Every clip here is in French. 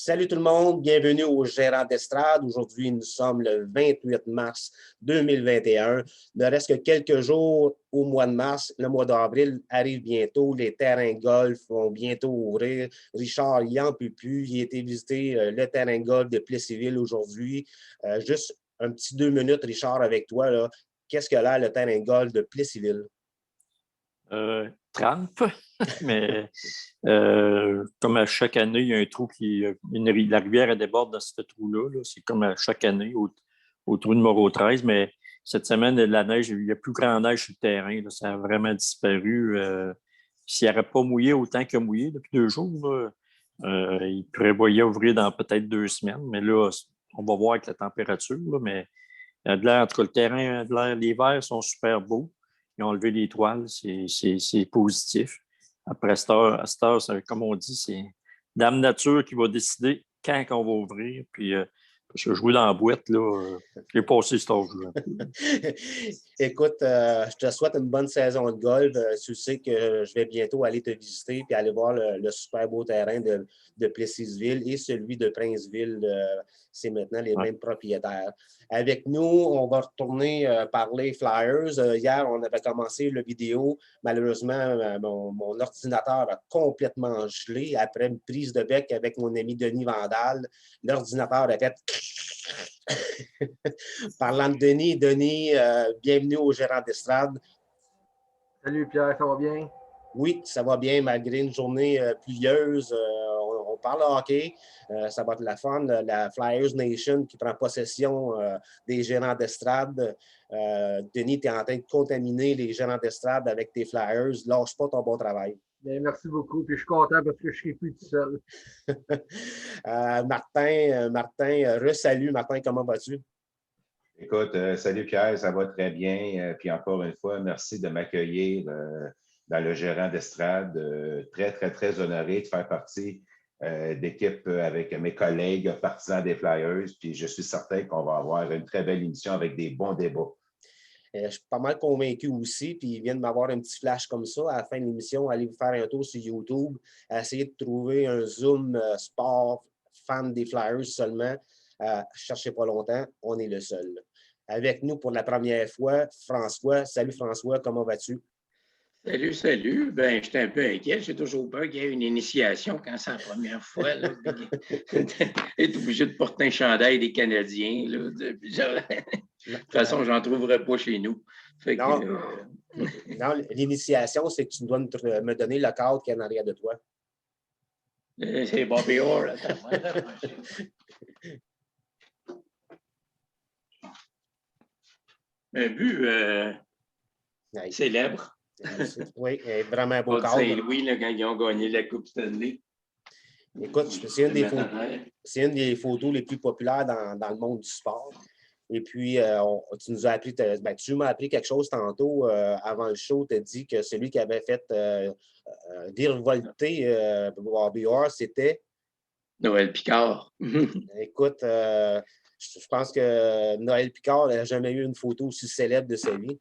Salut tout le monde, bienvenue au Gérant d'Estrade. Aujourd'hui, nous sommes le 28 mars 2021. Ne reste que quelques jours au mois de mars. Le mois d'avril arrive bientôt. Les terrains de golf vont bientôt ouvrir. Richard, il n'en peut plus. Il a été visiter le terrain de golf de Plessisville aujourd'hui. Juste un petit 2 minutes, Richard, avec toi, là. Qu'est-ce que là, le terrain de golf de Plessisville? Trempe, mais comme à chaque année, il y a un trou la rivière elle déborde dans ce trou-là. Là. C'est comme à chaque année au trou numéro 13, mais cette semaine, la neige, il n'y a plus grand neige sur le terrain. Là. Ça a vraiment disparu. S'il n'aurait pas mouillé autant qu'il a mouillé depuis 2 jours, là, il prévoyait ouvrir dans peut-être 2 semaines, mais là, on va voir avec la température, là, mais en tout cas, le terrain, les verts sont super beaux. Ils ont enlevé les toiles, c'est positif. Après, à cette heure, comme on dit, c'est Dame Nature qui va décider quand on va ouvrir. Puis, parce que jouer dans la boîte, là, j'ai passé cet âge-là. Écoute, je te souhaite une bonne saison de golf. Tu sais que je vais bientôt aller te visiter et aller voir le super beau terrain de Plessisville et celui de Princeville. C'est maintenant les mêmes propriétaires. Avec nous, on va retourner parler Flyers. Hier, on avait commencé la vidéo. Malheureusement, mon ordinateur a complètement gelé après une prise de bec avec mon ami Denis Vandal. L'ordinateur a fait... Parlant de Denis, bienvenue au Gérant d'Estrade. Salut Pierre, ça va bien? Oui, ça va bien malgré une journée pluvieuse. On parle de hockey. Ça va être la fun. La Flyers Nation qui prend possession des Gérants d'Estrade. Denis, tu es en train de contaminer les Gérants d'Estrade avec tes Flyers. Lâche pas ton bon travail. Bien, merci beaucoup. Puis je suis content parce que je ne serai plus tout seul. Martin, re-salut. Martin, comment vas-tu? Écoute, salut Pierre, ça va très bien. Puis encore une fois, merci de m'accueillir dans le Gérant d'Estrade. Très, très, très honoré de faire partie d'équipe avec mes collègues partisans des Flyers. Puis je suis certain qu'on va avoir une très belle émission avec des bons débats. Je suis pas mal convaincu aussi, puis il vient de m'avoir un petit flash comme ça. À la fin de l'émission, allez vous faire un tour sur YouTube, essayer de trouver un Zoom sport fan des Flyers seulement. Cherchez pas longtemps, on est le seul. Avec nous pour la première fois, François. Salut François, comment vas-tu? Salut. Ben, j'étais un peu inquiet. J'ai toujours peur qu'il y ait une initiation quand c'est la première fois. Être obligé de porter un chandail des Canadiens. Là, de toute façon, je n'en trouverai pas chez nous. Fait non, que, non, l'initiation, c'est que tu dois me donner le cadre qu'il y a en arrière de toi. C'est Bobby Orr. Un but célèbre. Oui, vraiment un beau cadre. Saint-Louis, là, quand ils ont gagné la Coupe Stanley. Écoute, c'est une des photos les plus populaires dans le monde du sport. Et puis, tu nous as appris, tu m'as appris quelque chose tantôt avant le show. Tu as dit que celui qui avait fait virevolter Bobby Orr, c'était Noël Picard. Écoute, je pense que Noël Picard n'a jamais eu une photo aussi célèbre de sa vie.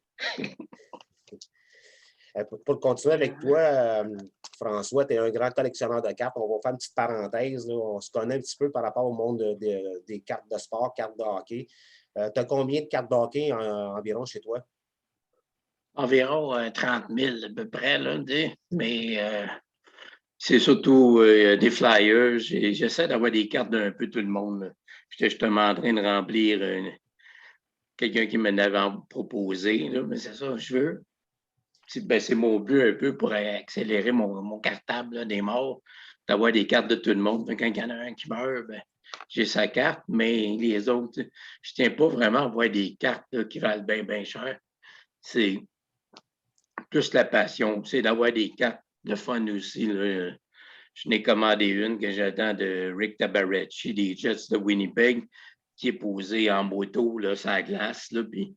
Pour continuer avec toi, François, tu es un grand collectionneur de cartes. On va faire une petite parenthèse. Là. On se connaît un petit peu par rapport au monde des cartes de sport, cartes de hockey. Tu as combien de cartes de hockey environ chez toi? Environ 30 000 à peu près. Là, mais c'est surtout des flyers. J'essaie d'avoir des cartes d'un peu tout le monde. J'étais justement en train de remplir quelqu'un qui m'en avait proposé. Là, mais c'est ça, je veux. C'est mon but un peu pour accélérer mon cartable là, des morts, d'avoir des cartes de tout le monde. Quand il y en a un qui meurt, j'ai sa carte, mais les autres, je ne tiens pas vraiment à avoir des cartes là, qui valent bien, bien cher. C'est plus la passion, c'est d'avoir des cartes de fun aussi. Là. Je n'ai commandé une que j'attends de Rick Tabarecci, des Jets de Winnipeg, qui est posée en moto là, sur la glace. Là, puis,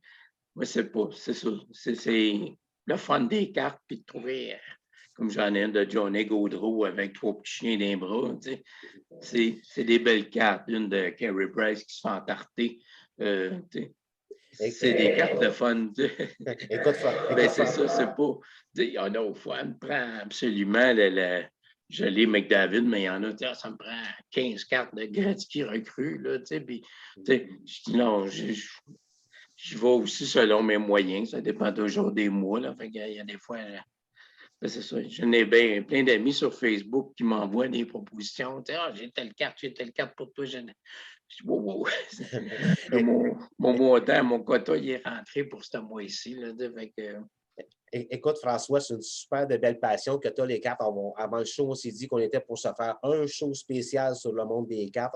moi, c'est ça. C'est le fun des cartes, puis de trouver, comme j'en ai une de Johnny Gaudreau avec 3 petits chiens d'un bras. C'est des belles cartes. Une de Carey Price qui se fait entarter. C'est des cartes de fun. Écoute, c'est ça, c'est pas. Il y en a au fois, me prend absolument je lis McDavid, mais il y en a, ça me prend 15 cartes de Gretzky recrues, là, tu sais, puis, tu sais, je dis non, je vais aussi selon mes moyens, ça dépend toujours des mois, là, fait qu'il y a des fois, ben, c'est ça, j'en ai plein d'amis sur Facebook qui m'envoient des propositions, tu sais, ah, j'ai telle carte pour toi, je dis, wow, wow. mon montant, mon quota, il est rentré pour ce mois-ci, là, fait que, Écoute, François, c'est une super de belle passion que tu as les cartes. Avant le show, on s'est dit qu'on était pour se faire un show spécial sur le monde des cartes.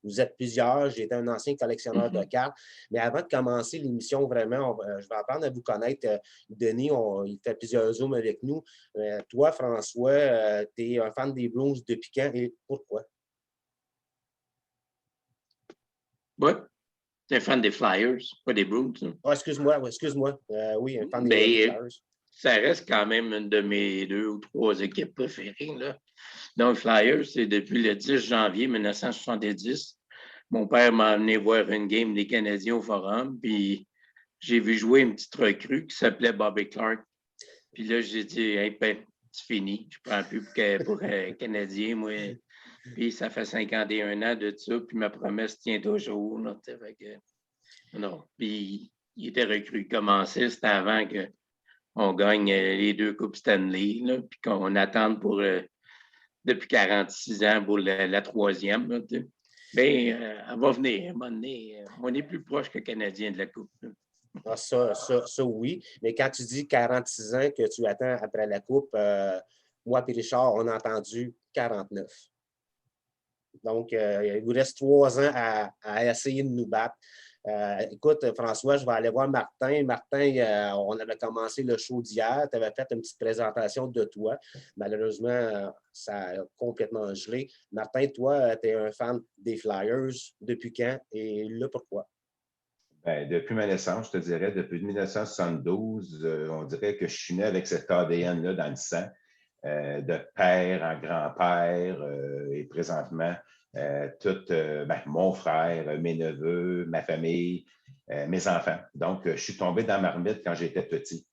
Vous êtes plusieurs. J'étais un ancien collectionneur de cartes. Mais avant de commencer l'émission, vraiment, je vais apprendre à vous connaître. Denis, il fait plusieurs zooms avec nous. Toi, François, tu es un fan des Blues depuis quand et pourquoi? ouais, t'es un fan des Flyers, pas des Bruins. Hein. Oh, excuse-moi. Oui, un fan des Flyers. Ça reste quand même une de mes 2 ou 3 équipes préférées. Là. Donc, Flyers, c'est depuis le 10 janvier 1970. Mon père m'a amené voir une game des Canadiens au Forum, puis j'ai vu jouer une petite recrue qui s'appelait Bobby Clark. Puis là, j'ai dit, hey, ben, c'est fini, je ne prends plus pour Canadien, moi. Puis ça fait 51 ans de ça, puis ma promesse tient toujours. Là, fait que, non, puis il était recru. Commencé, c'était avant qu'on gagne les 2 Coupes Stanley, là, puis qu'on attende depuis 46 ans pour la 3e. Là, mais elle va venir, à un moment donné, on est plus proche que Canadien de la Coupe. Ah, ça, oui. Mais quand tu dis 46 ans que tu attends après la Coupe, moi et Richard, on a entendu 49. Donc, il vous reste 3 ans à essayer de nous battre. Écoute, François, je vais aller voir Martin. Martin, on avait commencé le show d'hier. Tu avais fait une petite présentation de toi. Malheureusement, ça a complètement gelé. Martin, toi, tu es un fan des Flyers. Depuis quand et là, pourquoi? Ben, depuis ma naissance, je te dirais, depuis 1972, on dirait que je suis né avec cet ADN-là dans le sang, de père en grand-père et présentement, mon frère, mes neveux, ma famille, mes enfants. Donc, je suis tombé dans ma marmite quand j'étais petit.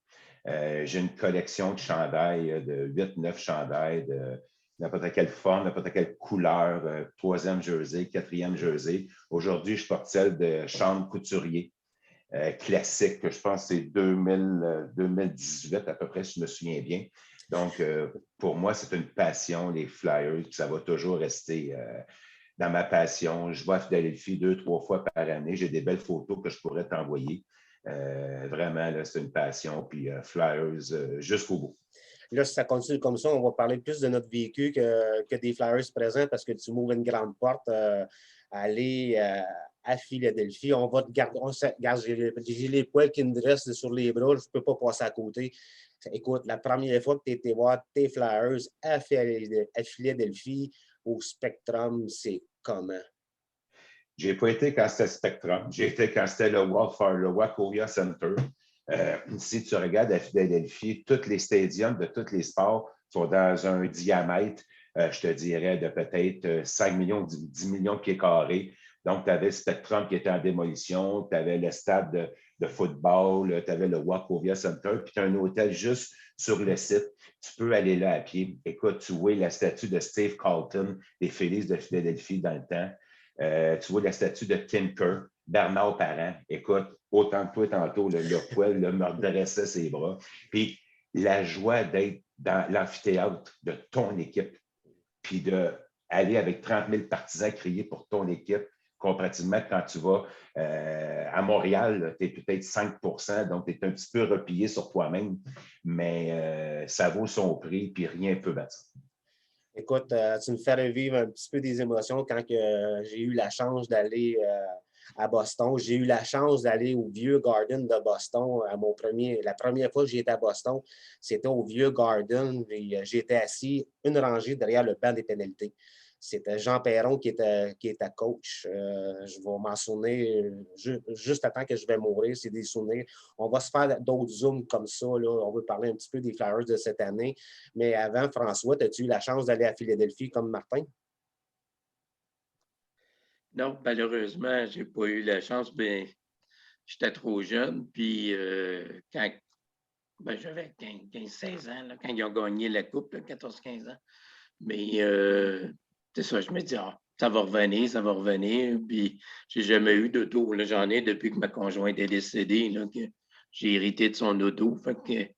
J'ai une collection de chandails, de 8-9 chandails de n'importe quelle forme, n'importe quelle couleur, 3e jersey, 4e jersey. Aujourd'hui, je porte celle de Sean Couturier, classique, que je pense que c'est 2018 à peu près, si je me souviens bien. Donc, pour moi, c'est une passion, les Flyers, puis ça va toujours rester dans ma passion. Je vais à Philadelphie 2-3 fois par année. J'ai des belles photos que je pourrais t'envoyer. Vraiment, là, c'est une passion. Puis Flyers jusqu'au bout. Là, si ça continue comme ça, on va parler plus de notre vécu que des Flyers présents parce que tu m'ouvres une grande porte à aller à Philadelphie. On va te garder. J'ai les poils qui me dressent sur les bras. Je ne peux pas passer à côté. Écoute, la première fois que tu étais voir tes Flyers à Philadelphie, au Spectrum, c'est comment? Je n'ai pas été quand c'était Spectrum. J'ai été quand c'était le Wachovia Center. Si tu regardes à Philadelphie, tous les stadiums de tous les sports sont dans un diamètre, je te dirais, de peut-être 5 millions, 10 millions de pieds carrés. Donc, tu avais le Spectrum qui était en démolition, tu avais le stade de football, tu avais le Wachovia Center, puis tu as un hôtel juste sur le site. Tu peux aller là à pied. Écoute, tu vois la statue de Steve Carlton, des Phillies de Philadelphie dans le temps. Tu vois la statue de Tim Kerr, Bernard Parent. Écoute, autant que toi tantôt, le poil me redressait ses bras. Puis la joie d'être dans l'amphithéâtre de ton équipe, puis d'aller avec 30 000 partisans crier pour ton équipe, comparativement quand tu vas à Montréal, tu es peut-être 5 donc tu es un petit peu replié sur toi-même, mais ça vaut son prix, puis rien ne peut battre ça. Écoute, tu me fais revivre un petit peu des émotions quand j'ai eu la chance d'aller à Boston. J'ai eu la chance d'aller au Vieux Garden de Boston. La première fois que j'étais à Boston, c'était au Vieux Garden. J'étais assis une rangée derrière le banc des pénalités. C'était Jean Perron qui était coach. Je vais m'en souvenir juste à temps que je vais mourir. C'est des souvenirs. On va se faire d'autres zooms comme ça. Là. On veut parler un petit peu des Flyers de cette année. Mais avant, François, as-tu eu la chance d'aller à Philadelphie comme Martin? Non, malheureusement, je n'ai pas eu la chance. Mais j'étais trop jeune. Puis quand j'avais 15-16 ans, là, quand ils ont gagné la Coupe, 14-15 ans. Mais c'est ça, je me dis, ça va revenir, ça va revenir. Puis, j'ai jamais eu d'auto. Là, j'en ai depuis que ma conjointe est décédée, là, que j'ai hérité de son auto. Fait que,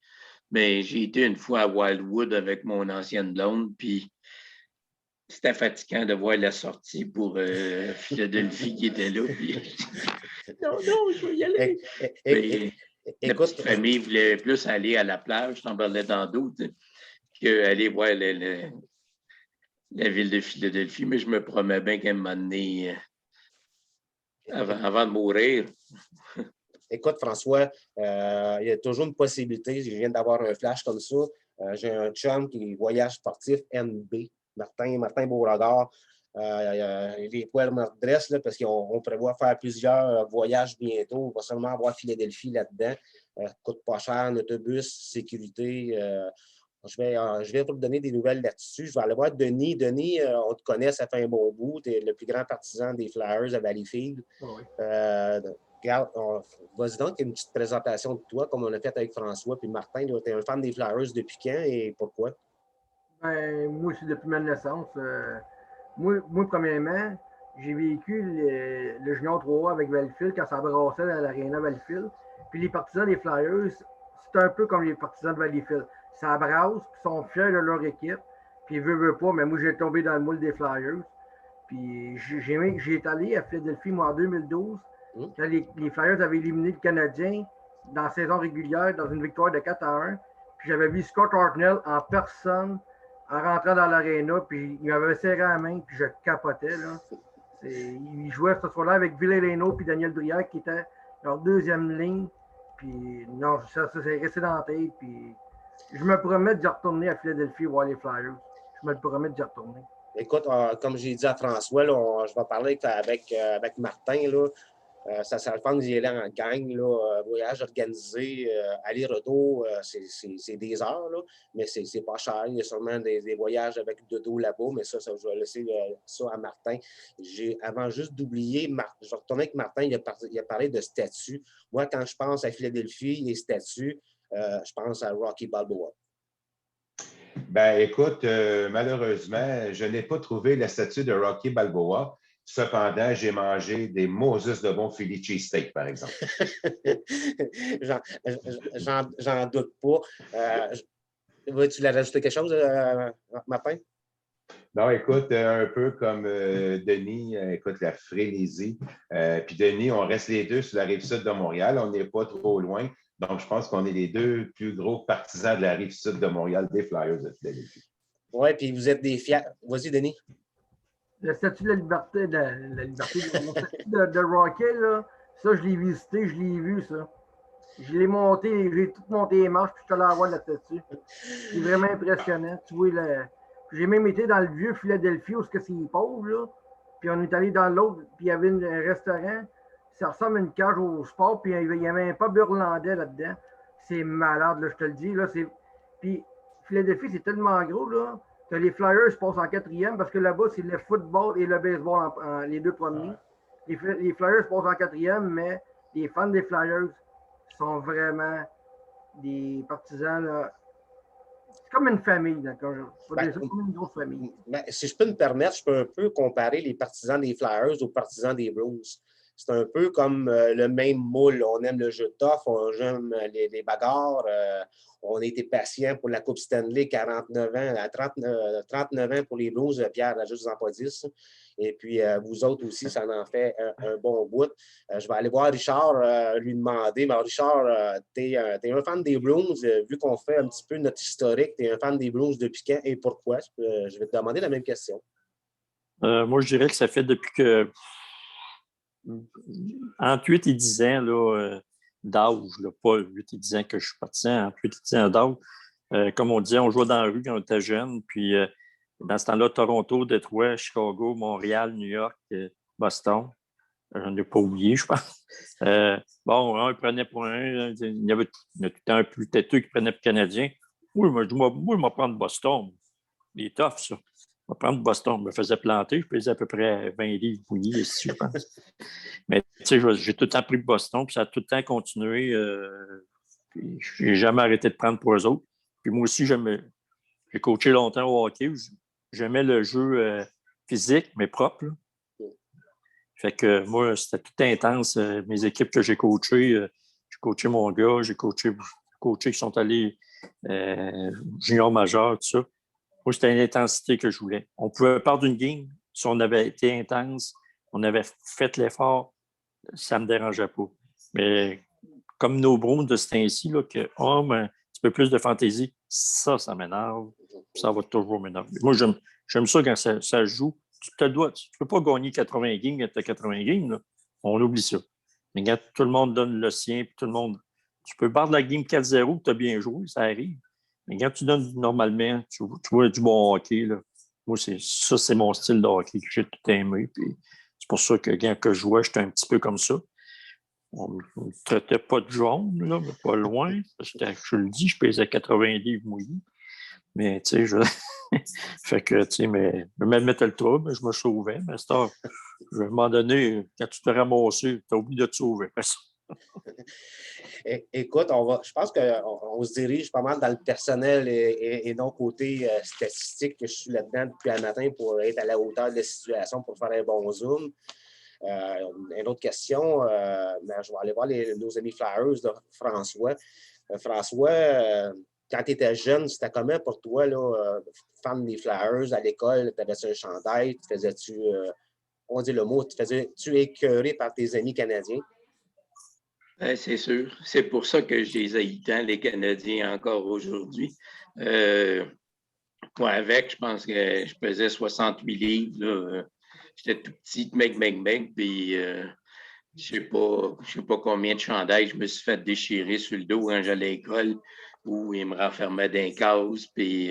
mais j'ai été une fois à Wildwood avec mon ancienne blonde, puis c'était fatigant de voir la sortie pour Philadelphie qui était là. Puis, non, je vais y aller. Mais, la petite famille voulait plus aller à la plage, je t'en parlais dans d'autres, qu'aller voir la ville de Philadelphie, mais je me promets bien qu'à un moment donné, avant de mourir. Écoute, François, il y a toujours une possibilité. Je viens d'avoir un flash comme ça. J'ai un chum qui voyage sportif NB, Martin Beauregard. Les poils me redressent là, parce qu'on prévoit faire plusieurs voyages bientôt. On va seulement avoir Philadelphie là-dedans. Coûte pas cher, un autobus, sécurité. Je vais te donner des nouvelles là-dessus. Je vais aller voir Denis. Denis, on te connaît, ça fait un bon bout. Tu es le plus grand partisan des Flyers à Valleyfield. Oui. Regarde, vas-y donc, une petite présentation de toi, comme on a fait avec François puis Martin. Tu es un fan des Flyers depuis quand et pourquoi? Ben, moi, c'est depuis ma naissance. Moi, premièrement, j'ai vécu le Junior 3 avec Valleyfield quand ça brassait à l'Arena Valleyfield. Puis les partisans des Flyers, c'est un peu comme les partisans de Valleyfield. Ça brasse, puis ils sont fiers de leur équipe. Puis ils veulent pas, mais moi, j'ai tombé dans le moule des Flyers. Puis j'ai été allé à Philadelphie, moi, en 2012, quand les Flyers avaient éliminé le Canadien dans la saison régulière, dans une victoire de 4-1. Puis j'avais vu Scott Hartnell en personne en rentrant dans l'aréna, puis il m'avait serré la main, puis je capotais. Là. Il jouait ce soir-là avec Vilhelino puis Daniel Brière, qui était leur deuxième ligne. Puis non, ça s'est resté dans la tête. Puis je me promets d'y retourner à Philadelphie voir les Flyers. Je me le promets d'y retourner. Écoute, comme j'ai dit à François, là, je vais parler avec Martin. Là. Ça serait le fun d'y aller en gang, là, voyage organisé, aller-retour, c'est des heures, là, mais c'est pas cher. Il y a sûrement des voyages avec dodo là-bas, mais ça, je vais laisser ça à Martin. Avant juste d'oublier, je vais retourner avec Martin, il a parlé de statues. Moi, quand je pense à Philadelphie, les statues, je pense à Rocky Balboa. Ben, écoute, malheureusement, je n'ai pas trouvé la statue de Rocky Balboa. Cependant, j'ai mangé des Moses de bon Philly cheesesteak, par exemple. J'en doute pas. Tu l'as rajouté quelque chose, Martin? Non, écoute, un peu comme Denis, écoute, la frénésie. Puis Denis, on reste les deux sur la rive sud de Montréal. On n'est pas trop loin. Donc, je pense qu'on est les deux plus gros partisans de la rive sud de Montréal, des Flyers de Philadelphie. Oui, puis vous êtes des fiers. Vas-y, Denis. Le statut de la liberté, le statut de Rocky, là, ça, je l'ai visité, je l'ai vu, ça. Je l'ai monté, j'ai tout monté les marches, puis je suis allé voir la statue. C'est vraiment impressionnant. Tu vois, j'ai même été dans le vieux Philadelphie, où c'est pauvre, là. Puis on est allé dans l'autre, puis il y avait un restaurant. Ça ressemble à une cage au sport, puis il y avait un pub irlandais là-dedans. C'est malade, là, je te le dis. Là, puis Philadelphie, c'est tellement gros, là. Les Flyers passent en quatrième parce que là-bas, c'est le football et le baseball les deux premiers. Les Flyers passent en quatrième, mais les fans des Flyers sont vraiment des partisans. Là. C'est comme une famille. C'est comme une grosse famille. Si je peux me permettre, je peux un peu comparer les partisans des Flyers aux partisans des Blues. C'est un peu comme le même moule. On aime le jeu de tough, on aime les bagarres. On a été patient pour la Coupe Stanley, 49 ans, à 39 ans pour les Blues. Pierre n'a juste pas 10. Et puis, vous autres aussi, ça en fait un bon bout. Je vais aller voir Richard, lui demander. Mais Richard, tu es un fan des Blues. Vu qu'on fait un petit peu notre historique, tu es un fan des Blues depuis quand et pourquoi? Je vais te demander la même question. Moi, je dirais que ça fait depuis que entre 8 et 10 ans d'âge, pas 8 et 10 ans que je suis partisan, entre 8 et 10 ans d'âge. Comme on disait, on jouait dans la rue quand on était jeune. Puis dans ce temps-là, Toronto, Détroit, Chicago, Montréal, New York, Boston. J'en ai pas oublié, je pense. Bon, un prenait pour un. Il y avait tout le temps un plus têteux qui prenait pour Canadien. Oui, moi, je vais prendre Boston. Il est tough, ça. Je vais prendre Boston. Je me faisais planter. Je pesais à peu près 20 livres bouillis ici, je pense. Mais tu sais, j'ai tout le temps pris Boston, puis ça a tout le temps continué. Je n'ai jamais arrêté de prendre pour eux autres. Puis moi aussi, j'ai coaché longtemps au hockey. j'aimais le jeu physique, mais propre. Là. Fait que moi, c'était tout intense. Mes équipes que j'ai coachées, j'ai coaché mon gars, j'ai coaché qui sont allés junior majeur, tout ça. Moi, c'était l'intensité que je voulais. On pouvait perdre une game. Si on avait été intense, on avait fait l'effort, ça ne me dérangeait pas. Mais comme nos Browns de ce temps-ci, là, que un petit peu plus de fantaisie, ça m'énerve. Ça va toujours m'énerver. Moi, j'aime ça quand ça joue. Tu ne peux pas gagner 80 games quand tu as 80 games. Là. On oublie ça. Mais quand tout le monde donne le sien, puis tout le monde. Tu peux battre la game 4-0, tu as bien joué, ça arrive. Mais quand tu donnes normalement, tu vois du bon hockey. Là. Moi, c'est mon style de hockey que j'ai tout aimé. Puis c'est pour ça que quand je jouais, j'étais un petit peu comme ça. On ne me traitait pas de jaune, là, mais pas loin. Parce que je le dis, je pesais 80 livres mouillés. Mais tu sais, fait que, tu sais, mais je me mettais le trouble, je me sauvais. Mais c'est à un moment donné, quand tu te ramasses, tu as oublié de te sauver. Écoute, je pense qu'on se dirige pas mal dans le personnel et non côté statistique que je suis là-dedans depuis un matin pour être à la hauteur de la situation pour faire un bon zoom. Une autre question, je vais aller voir nos amis Flyers de François. François, quand tu étais jeune, c'était comment pour toi, là, fan des Flyers à l'école? Tu avais un chandail? Faisais-tu, on dit le mot, faisais-tu écœurer par tes amis canadiens? C'est sûr. C'est pour ça que je les haïs tant, les Canadiens, encore aujourd'hui. Moi, je pense que je pesais 68 livres. Là. J'étais tout petit, mec, puis je ne sais pas combien de chandails je me suis fait déchirer sur le dos quand j'allais à l'école, où ils me renfermaient dans les cases, puis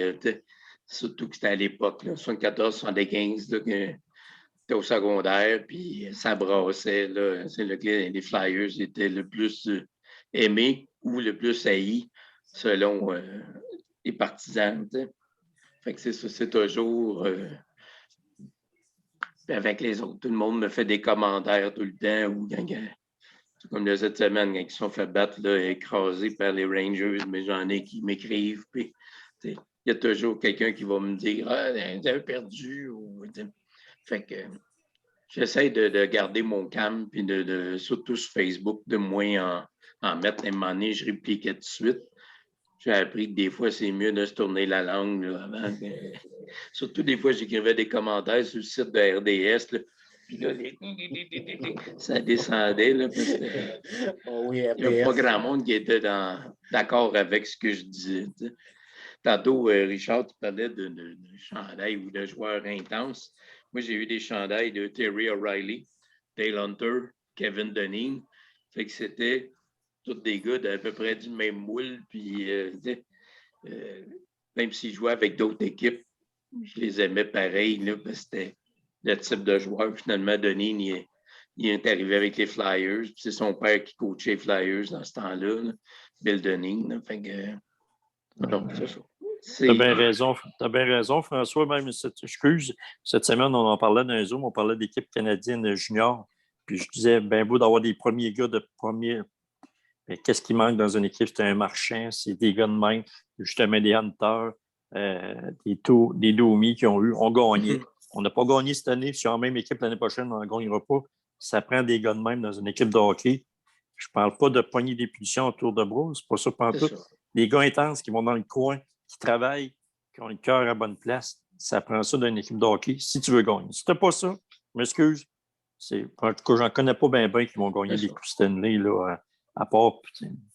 surtout que c'était à l'époque, 74-75, que j'étais au secondaire, puis ça brassait. Là. C'est là que les Flyers étaient le plus aimés ou le plus haïs, selon les partisans. T'sais. Fait que c'est ça, c'est toujours avec les autres. Tout le monde me fait des commentaires tout le temps, ou comme de cette semaine, quand ils se sont fait battre, là, écrasés par les Rangers, mais j'en ai qui m'écrivent. Puis, il y a toujours quelqu'un qui va me dire ah, vous avez perdu. Fait que j'essaie de garder mon calme, puis surtout sur Facebook, de moins en mettre. À un moment donné, je répliquais tout de suite. J'ai appris que des fois, c'est mieux de se tourner la langue là, avant. Surtout des fois, j'écrivais des commentaires sur le site de RDS. Là, puis là, ça descendait. Là, parce que, oui, il n'y avait pas grand monde qui était d'accord avec ce que je disais. T'sais. Tantôt, Richard, tu parlais de chandail ou de joueurs intenses. Moi, j'ai eu des chandails de Terry O'Reilly, Dale Hunter, Kevin Dunning. Fait que c'était tous des gars d'à peu près du même moule. Puis, même s'ils jouaient avec d'autres équipes, je les aimais pareil, là, parce que c'était le type de joueur. Finalement, Dunning, il est arrivé avec les Flyers. Puis c'est son père qui coachait les Flyers dans ce temps-là, là, Bill Dunning. Là, fait que, donc, c'est ça. Tu as bien raison, François. Même cette semaine, on en parlait dans un Zoom, on parlait d'équipe canadienne junior. Puis je disais, bien beau d'avoir des premiers gars de premier. Mais qu'est-ce qui manque dans une équipe? C'est un marchand, c'est des gars de main, justement des hunters, des Domi qui ont gagné. On n'a pas gagné cette année. Si on a la même équipe l'année prochaine, on ne gagnera pas. Ça prend des gars de même dans une équipe de hockey. Je ne parle pas de poigner des punitions autour de bras, c'est pas ça pour tout. Des gars intenses qui vont dans le coin, qui travaillent, qui ont le cœur à bonne place. Ça prend ça d'une équipe de hockey si tu veux gagner. Si tu n'as pas ça, je m'excuse. En tout cas, j'en connais pas bien qui vont gagner des coups Stanley là, à part,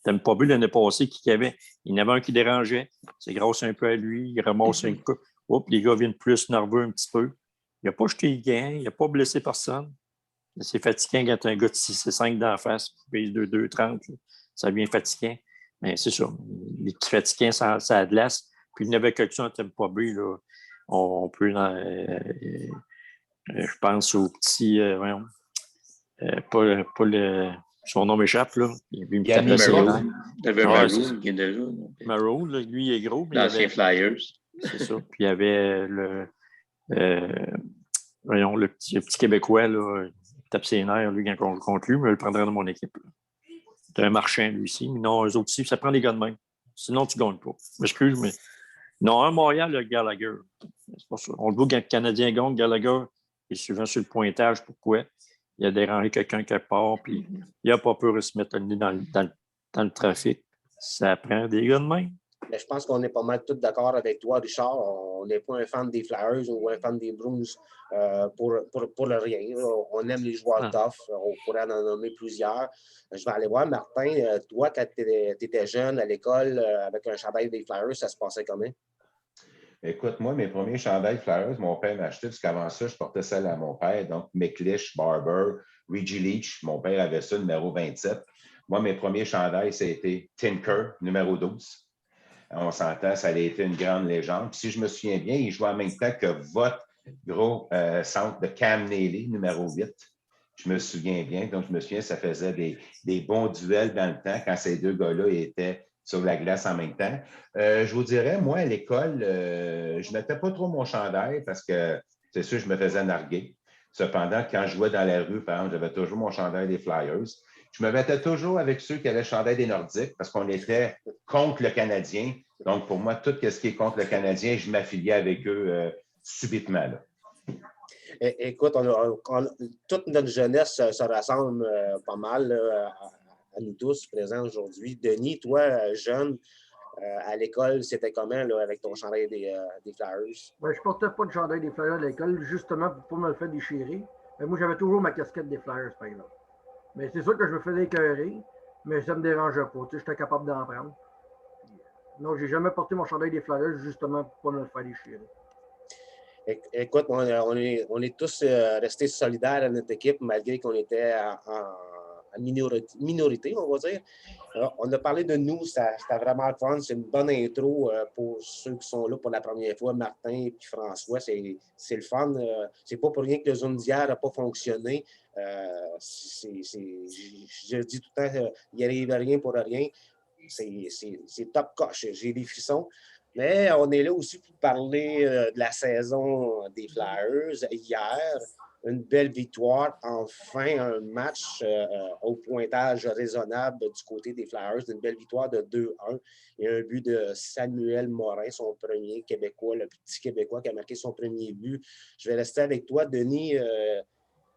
t'aimes pas vu l'année passée qui y avait. Il y en avait un qui dérangeait. C'est grâce un peu à lui. Il ramasse un coup. Oups, les gars viennent plus nerveux un petit peu. Il n'a pas jeté les gants. Il n'a pas blessé personne. C'est fatigant quand tu as un gars de 6'5" d'en face qui pèse 2,30. Ça devient fatigant. Mais c'est ça. Les petits fatigants, ça glace. Puis il y en avait quelques-uns qui n'aiment pas bu. Là. On peut... je pense au petit... pas le... Son nom m'échappe, là. Il me tapait ses nerfs. Il y avait Maroon qui était là. Maroon, là, lui, il est gros. L'ancien Flyers. C'est ça. Puis il y avait le petit Québécois, là, il tape ses nerfs, lui, quand on le compte lui, mais je le prendrais dans mon équipe. C'est un marchand, lui aussi. Mais non, eux autres aussi, ça prend des gars de même. Sinon, tu ne gagnes pas. Je m'excuse, mais Non, à Montréal, le Gallagher. C'est pas ça. On le voit quand le Canadien gagne, Gallagher est souvent sur le pointage. Pourquoi? Il a dérangé quelqu'un quelque part, puis il n'a pas peur de se mettre le nez dans le trafic. Ça prend des gars de même. Mais je pense qu'on est pas mal tous d'accord avec toi, Richard. On n'est pas un fan des Flyers ou un fan des Bruins pour le rien. On aime les joueurs tough. On pourrait en nommer plusieurs. Je vais aller voir, Martin, toi, quand tu étais jeune à l'école avec un chandail des Flyers, ça se passait comment? Écoute, moi, mes premiers chandails Flyers, mon père m'a acheté, parce qu'avant ça, je portais celle à mon père. Donc, McLeish, Barber, Reggie Leach, mon père avait ça, numéro 27. Moi, mes premiers chandails, c'était Tinker, numéro 12. On s'entend, ça a été une grande légende. Puis si je me souviens bien, il jouait en même temps que votre gros centre de Cam Neely, numéro 8. Je me souviens bien. Donc, je me souviens, ça faisait des bons duels dans le temps quand ces deux gars-là étaient sur la glace en même temps. Je vous dirais, moi, à l'école, je ne mettais pas trop mon chandail parce que, c'est sûr, je me faisais narguer. Cependant, quand je jouais dans la rue, par exemple, j'avais toujours mon chandail des Flyers. Je me mettais toujours avec ceux qui avaient le chandail des Nordiques parce qu'on était contre le Canadien. Donc, pour moi, tout ce qui est contre le Canadien, je m'affiliais avec eux subitement. Là. Écoute, toute notre jeunesse se rassemble pas mal à nous tous présents aujourd'hui. Denis, toi, jeune, à l'école, c'était comment là, avec ton chandail des Flyers? Ben, je ne portais pas de chandail des Flyers à l'école, justement pour ne pas me le faire déchirer. Mais moi, j'avais toujours ma casquette des Flyers, par exemple. Mais c'est sûr que je me faisais écœurer, mais ça ne me dérangeait pas. Tu sais, j'étais capable d'en prendre. Non, je n'ai jamais porté mon chandail des Flyers, justement pour ne pas me le faire déchirer. Écoute, on est tous restés solidaires à notre équipe, malgré qu'on était en minorité, on va dire. Alors, on a parlé de nous, c'était vraiment le fun. C'est une bonne intro pour ceux qui sont là pour la première fois, Martin et puis François. C'est le fun. C'est pas pour rien que le Zone d'hier n'a pas fonctionné. Je dis tout le temps, il n'arrive rien pour rien. C'est top coche. J'ai des frissons. Mais on est là aussi pour parler de la saison des Flyers. Hier, une belle victoire. Enfin, un match au pointage raisonnable du côté des Flyers. Une belle victoire de 2-1 et un but de Samuel Morin, son premier Québécois, le petit Québécois qui a marqué son premier but. Je vais rester avec toi, Denis.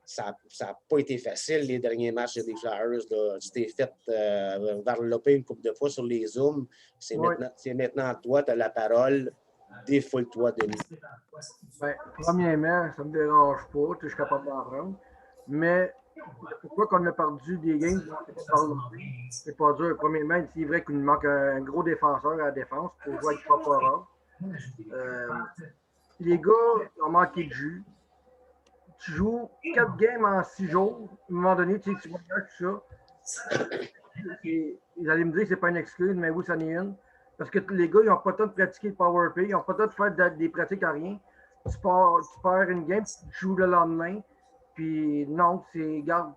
Ça n'a pas été facile, les derniers matchs des Flyers. Là. Tu t'es fait varloper une couple de fois sur les Zooms. C'est maintenant à toi, tu as la parole. Défoule-toi, Denis. Ben, premièrement, ça ne me dérange pas. Je suis capable d'en prendre. Mais pourquoi qu'on a perdu des games? C'est pas dur. Premièrement, c'est vrai qu'il nous manque un gros défenseur à la défense pour jouer avec Papa. Les gars ont manqué de jus. Tu joues 4 games en 6 jours. À un moment donné, tu vois tout ça. Ils allaient me dire que ce n'est pas une excuse, mais oui, ça en est une. Parce que les gars, ils n'ont pas le temps de pratiquer le power play. Ils n'ont pas le temps de faire des pratiques à rien. Tu perds une game, tu joues le lendemain. Puis non, garde,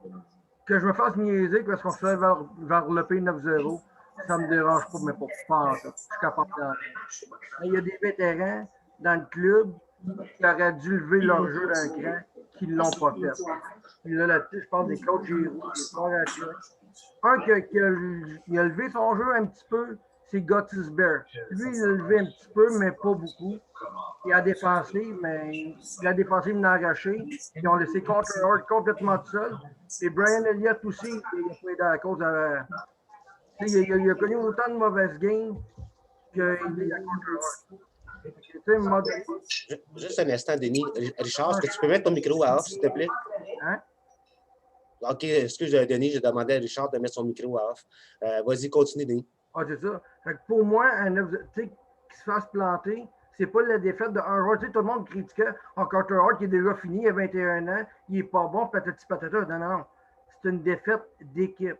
que je me fasse niaiser parce qu'on se fait vers le P 9-0, ça ne me dérange pas, mais pas en tout. Je suis capable d'en. Il y a des vétérans dans le club qui auraient dû lever leur jeu d'un cran, qui ne l'ont pas fait. Puis là, là-dessus, je parle des Claude Giroux, des frères un qui a levé son jeu un petit peu, c'est Gottisberg. Lui, il a levé un petit peu, mais pas beaucoup. Il a défensé, mais la défensive l'a arraché. Ils ont laissé Carter Hart complètement tout seul. Et Brian Elliott aussi, il a fait à cause de. Il a connu autant de mauvaises games qu'il a Carter Hart. Juste un instant, Denis. Richard, est-ce que tu peux mettre ton micro à off, s'il te plaît? Hein? OK, excuse, Denis, j'ai demandé à Richard de mettre son micro à off. Vas-y, continue, Denis. Ah, c'est ça. Fait que pour moi, qu'il se fasse planter, c'est pas la défaite de un joueur. Tu sais, tout le monde critiquait Carter Hart qui est déjà fini, il a 21 ans, il est pas bon, patati patata. Non. C'est une défaite d'équipe.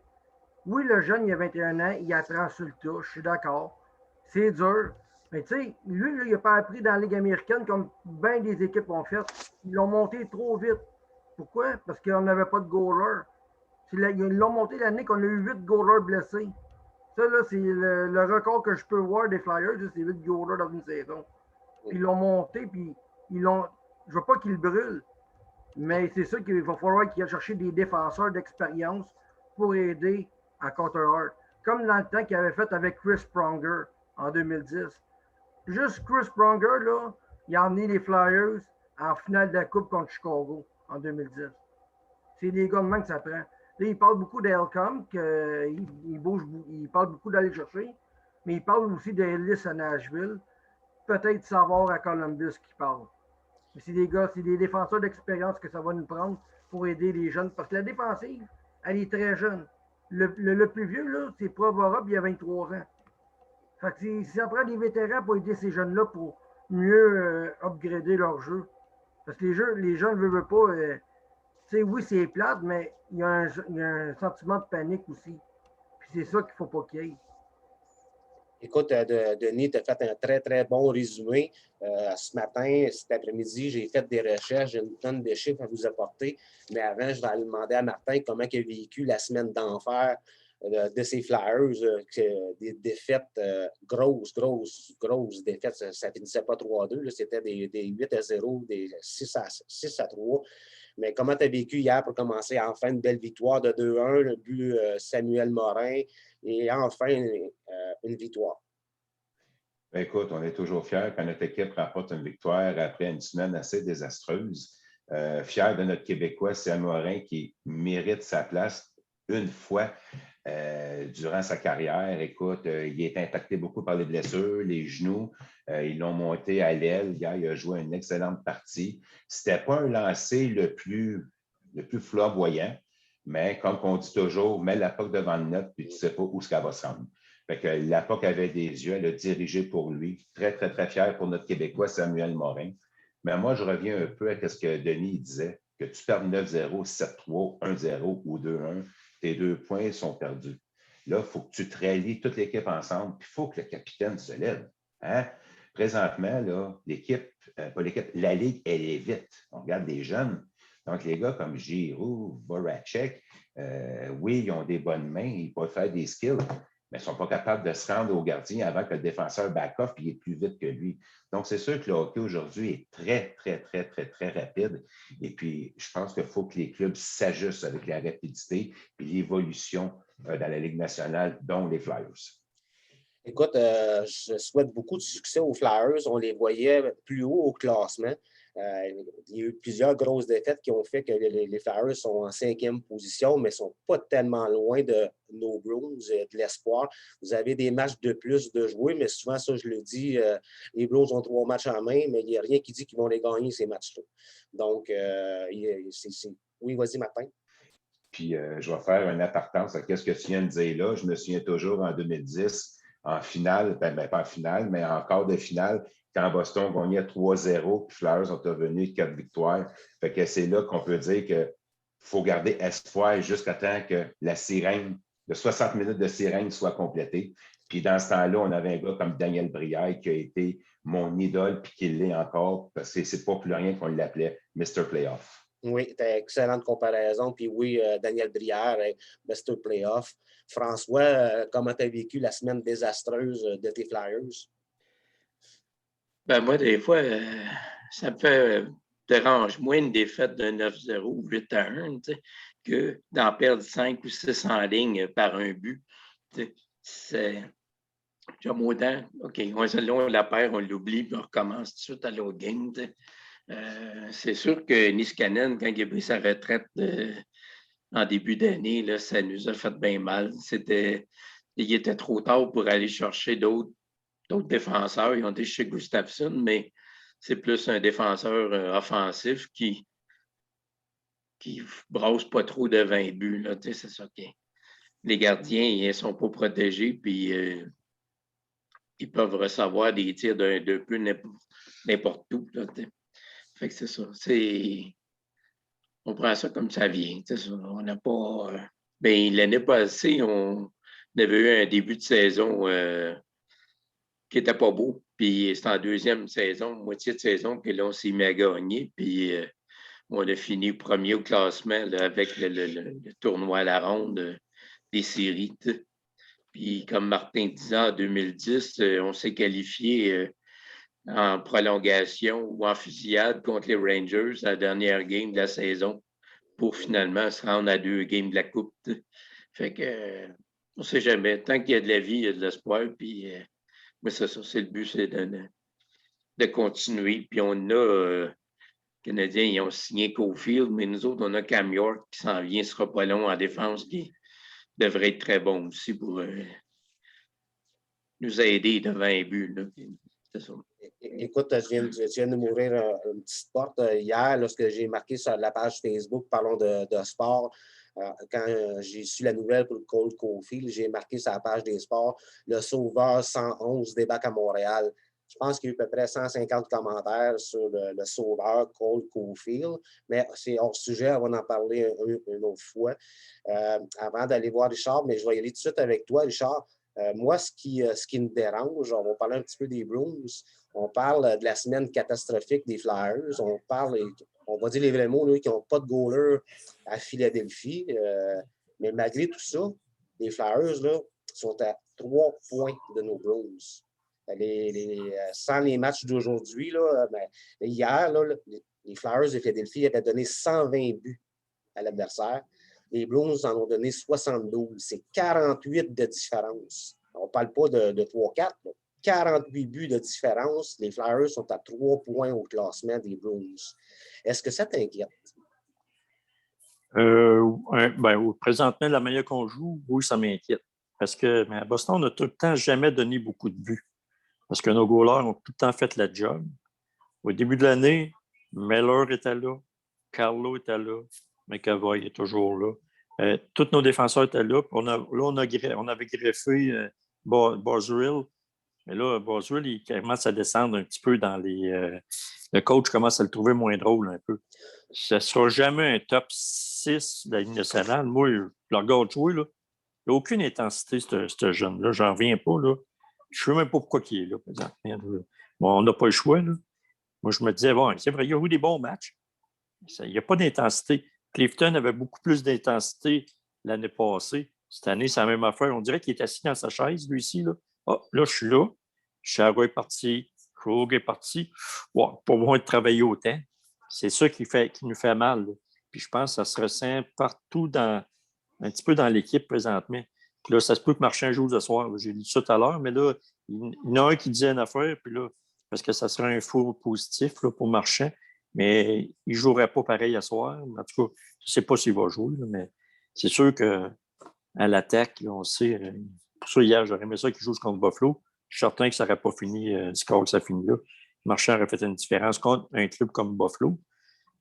Oui, le jeune, il a 21 ans, il apprend sur le touche, je suis d'accord. C'est dur. Mais tu sais, lui, là, il n'a pas appris dans la Ligue américaine comme bien des équipes ont fait. Ils l'ont monté trop vite. Pourquoi? Parce qu'on n'avait pas de goaler. Ils l'ont monté l'année qu'on a eu 8 goalers blessés. Ça, là, c'est le record que je peux voir des Flyers, c'est 8 goalers dans une saison. Puis ils l'ont monté, puis je ne veux pas qu'ils le brûlent, mais c'est ça qu'il va falloir qu'il aille chercher des défenseurs d'expérience pour aider à Carter Hart. Comme dans le temps qu'il avait fait avec Chris Pronger en 2010. juste Chris Pronger, là, il a emmené les Flyers en finale de la Coupe contre Chicago en 2010. C'est des gars de main que ça prend. Là, il parle beaucoup d'Elcom, il parle beaucoup d'aller chercher, mais il parle aussi d'Ellis à Nashville. Peut-être savoir à Columbus qui parle. Mais c'est des gars, c'est des défenseurs d'expérience que ça va nous prendre pour aider les jeunes. Parce que la défensive, elle est très jeune. Le plus vieux, là, c'est Provorov, il a 23 ans. Fait que ça prend des vétérans pour aider ces jeunes-là pour mieux upgrader leur jeu. Parce que les jeunes ne veulent pas. Oui, c'est plate, mais il y a un sentiment de panique aussi. Puis c'est ça qu'il ne faut pas qu'il y ait. Écoute, Denis, tu as fait un très, très bon résumé. Ce matin, cet après-midi, j'ai fait des recherches, j'ai une tonne de chiffres à vous apporter. Mais avant, je vais aller demander à Martin comment il a vécu la semaine d'enfer de ces Flyers. Des défaites, grosses défaites. Ça ne finissait pas 3-2. C'était des 8-0, des 6-3. Mais comment tu as vécu hier pour commencer? Enfin, une belle victoire de 2-1, le but Samuel Morin. Et enfin, une victoire. Écoute, on est toujours fiers quand notre équipe remporte une victoire après une semaine assez désastreuse. Fiers de notre Québécois, Samuel Morin, qui mérite sa place une fois durant sa carrière. Écoute, il est impacté beaucoup par les blessures, les genoux. Ils l'ont monté à l'aile. Hier, il a joué une excellente partie. Ce n'était pas un lancer le plus flamboyant, mais comme on dit toujours, mets la puck devant le net, puis tu ne sais pas où ça va se rendre. Fait que la puck avait des yeux, elle a dirigé pour lui. Très, très, très fier pour notre Québécois, Samuel Morin. Mais moi, je reviens un peu à ce que Denis disait, que tu perds 9-0, 7-3, 1-0 ou 2-1, tes 2 points sont perdus. Là, il faut que tu te rallies toute l'équipe ensemble, puis il faut que le capitaine se lève. Hein? Présentement, là, la Ligue, elle est vite. On regarde les jeunes. Donc, les gars comme Giroux, Voracek, oui, ils ont des bonnes mains, ils peuvent faire des skills, mais ils ne sont pas capables de se rendre au gardien avant que le défenseur back-off, puis il est plus vite que lui. Donc, c'est sûr que le hockey aujourd'hui est très, très, très, très, très rapide. Et puis, je pense qu'il faut que les clubs s'ajustent avec la rapidité et l'évolution dans la Ligue nationale, dont les Flyers. Écoute, je souhaite beaucoup de succès aux Flyers. On les voyait plus haut au classement. Il y a eu plusieurs grosses défaites qui ont fait que les Flyers sont en 5e position, mais ne sont pas tellement loin de nos Bruins et de l'espoir. Vous avez des matchs de plus de jouer, mais souvent, ça, je le dis, les Bruins ont 3 matchs en main, mais il n'y a rien qui dit qu'ils vont les gagner, ces matchs-là. Donc, oui, vas-y, Martin. Puis, je vais faire une appartenance à ce que tu viens de dire là. Je me souviens toujours en 2010, en finale, pas en finale, mais en quart de finale, quand Boston gagnait 3-0, puis Flyers ont obtenu 4 victoires. Fait que c'est là qu'on peut dire qu'il faut garder espoir jusqu'à temps que la sirène, de 60 minutes de sirène soit complétée. Puis dans ce temps-là, on avait un gars comme Daniel Brière qui a été mon idole, puis qui l'est encore, parce que c'est pas plus rien qu'on l'appelait Mr. Playoff. Oui, c'était une excellente comparaison. Puis oui, Daniel Brière, Mr. Playoff. François, comment tu as vécu la semaine désastreuse de tes Flyers? Ben moi, des fois, ça me fait dérange moins une défaite de 9-0 ou 8-1 que d'en perdre 5 ou 6 en ligne par un but. C'est comme autant, OK, on la perd, on l'oublie, puis on recommence tout de suite à l'autre game. C'est sûr que Niskanen, quand il a pris sa retraite en début d'année, là, ça nous a fait bien mal. Il était trop tard pour aller chercher d'autres défenseurs. Ils ont été chez Gustafsson, mais c'est plus un défenseur offensif qui brasse pas trop de 20 buts. Là. C'est ça qui est. Les gardiens, ils ne sont pas protégés, puis ils peuvent recevoir des tirs d'un peu n'importe où. Là, fait que c'est ça. On prend ça comme ça vient. Ça. On n'a pas. L'année passée, on avait eu un début de saison qui n'était pas beau. Puis c'était en deuxième saison, moitié de saison, puis là, on s'est mis à gagner. Puis on a fini premier au classement là, avec le tournoi à la ronde des séries. Puis comme Martin disait, en 2010, on s'est qualifié en prolongation ou en fusillade contre les Rangers à la dernière game de la saison pour finalement se rendre à 2 games de la Coupe. Fait que on ne sait jamais. Tant qu'il y a de la vie, il y a de l'espoir. Puis Mais c'est ça, c'est le but, c'est de continuer. Puis on a, les Canadiens, ils ont signé Caulfield, mais nous autres, on a Cam York qui s'en vient, sera pas long en défense, qui devrait être très bon aussi pour nous aider devant un but. Là. C'est ça. Écoute, je viens de m'ouvrir une petite porte hier lorsque j'ai marqué sur la page Facebook, parlons de sport. Quand j'ai su la nouvelle pour Cole Caulfield, j'ai marqué sur la page des sports le sauveur 111 débarque à Montréal. Je pense qu'il y a eu à peu près 150 commentaires sur le sauveur Cole Caulfield, mais c'est hors sujet, on va en parler une autre fois. Avant d'aller voir Richard, mais je vais y aller tout de suite avec toi, Richard. Moi, ce qui me dérange, on va parler un petit peu des Bruins. On parle de la semaine catastrophique des Flyers. On va dire les vrais mots, là, qui n'ont pas de goaler à Philadelphie. Mais malgré tout ça, les Flyers là, sont à 3 points de nos Bruins. Sans les matchs d'aujourd'hui, là, hier, là, les Flyers de Philadelphie avaient donné 120 buts à l'adversaire. Les Bruins en ont donné 72. C'est 48 de différence. On ne parle pas de 3-4. 48 buts de différence. Les Flyers sont à 3 points au classement des Bruins. Est-ce que ça t'inquiète? Présentement, la manière qu'on joue, oui, ça m'inquiète. Parce que à Boston, on n'a tout le temps jamais donné beaucoup de buts. Parce que nos goalers ont tout le temps fait la job. Au début de l'année, Miller était là, Carlo était là, McAvoy est toujours là. Tous nos défenseurs étaient là. On avait greffé Boswell. Mais là, Boswell, il commence à descendre un petit peu dans les... le coach commence à le trouver moins drôle un peu. Ça ne sera jamais un top 6 de la Ligue nationale. Moi, je le regarde jouer, là. Il n'y a aucune intensité, ce jeune-là. J'en reviens pas, là. Je ne sais même pas pourquoi il est là, présentement. Bon, on n'a pas le choix, là. Moi, je me disais, bon, c'est vrai, il y a eu des bons matchs. Il n'y a pas d'intensité. Clifton avait beaucoup plus d'intensité l'année passée. Cette année, c'est la même affaire. On dirait qu'il est assis dans sa chaise, lui ici. Là, là je suis là. Chara est parti. Krug est parti. Ouais, pas besoin de travailler autant. C'est ça qui nous fait mal. Là. Puis je pense que ça se ressent partout un petit peu dans l'équipe présentement. Puis là, ça se peut que Marchand joue ce soir. Là. J'ai lu ça tout à l'heure, mais là, il y en a un qui disait une affaire, puis là, parce que ça serait un faux positif là, pour Marchand, mais il ne jouerait pas pareil à soir. En tout cas, je ne sais pas s'il va jouer, là, mais c'est sûr qu'à l'attaque, là, on sait. Pour ça, hier, j'aurais aimé ça qu'il joue contre Buffalo. Je suis certain que ça n'aurait pas fini du score que ça finit là. Marchand aurait fait une différence contre un club comme Buffalo.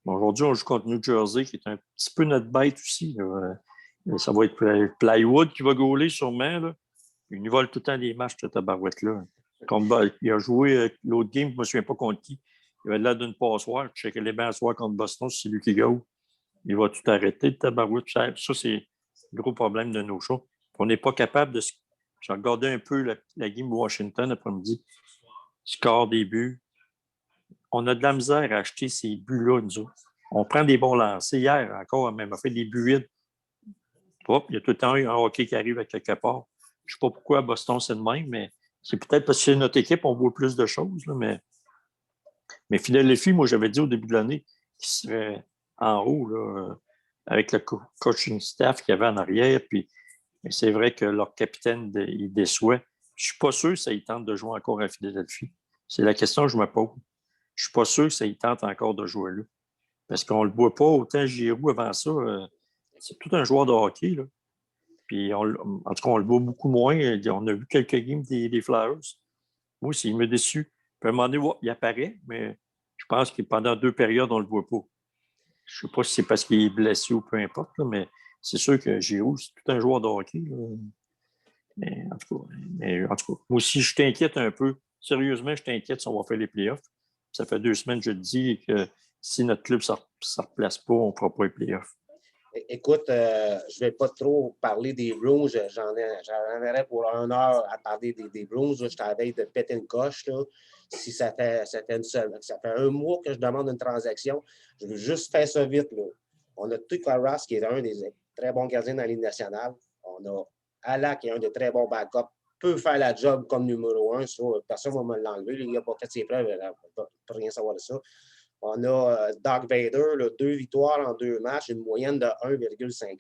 Bon, aujourd'hui, on joue contre New Jersey, qui est un petit peu notre bête aussi. Là. Ça va être Plywood qui va gauler sûrement. Là. Il nous vole tout le temps des matchs, cette tabarouette-là. Il a joué l'autre game, je ne me souviens pas contre qui. Il avait l'air d'une passoire. Je sais que les passoires contre Boston, c'est lui qui gagne. Il va tout arrêter, de tabarouette. Ça, c'est le gros problème de nos shows. On n'est pas capable de... J'ai regardé un peu la game de Washington après-midi. Score des buts. On a de la misère à acheter ces buts-là, nous autres. On prend des bons lancers. Hier, encore, même, on a fait des buts vides. Hop, il y a tout le temps un hockey qui arrive à quelque part. Je ne sais pas pourquoi à Boston, c'est le même, mais c'est peut-être parce que c'est notre équipe, on voit plus de choses. Là, mais Philadelphie, moi, j'avais dit au début de l'année qu'il serait en haut, là, avec le coaching staff qu'il y avait en arrière. Puis, mais c'est vrai que leur capitaine, il déçoit. Je ne suis pas sûr que ça y tente de jouer encore à Philadelphie. C'est la question que je me pose. Je ne suis pas sûr que ça y tente encore de jouer là. Parce qu'on ne le voit pas autant Giroux avant ça. C'est tout un joueur de hockey. Là. Puis, en tout cas, on le voit beaucoup moins. On a vu quelques games des Flyers. Moi aussi, il me déçu. Puis à un moment donné, il apparaît, mais je pense que pendant 2 périodes, on ne le voit pas. Je ne sais pas si c'est parce qu'il est blessé ou peu importe, là, mais c'est sûr que Giroux, c'est tout un joueur de hockey. Là. Mais en tout cas, moi aussi, je t'inquiète un peu. Sérieusement, je t'inquiète si on va faire les playoffs. Ça fait 2 semaines que je te dis que si notre club ne se replace pas, on ne fera pas les playoffs. Écoute, je ne vais pas trop parler des Bruins. J'en aurais pour 1 heure à parler des Bruins. Je t'avais de péter une coche. Là. Si ça fait 1 mois que je demande une transaction, je veux juste faire ça vite. Là. On a Tuukka Rask, qui est un des très bons gardiens dans la Ligue nationale. On a Alak, qui est un des très bons backups. Peut faire la job comme numéro 1. Ça, personne ne va me l'enlever. Il n'a pas fait ses preuves. On ne peut rien savoir de ça. On a Doug Vader, là, 2 victoires en 2 matchs, une moyenne de 1,50.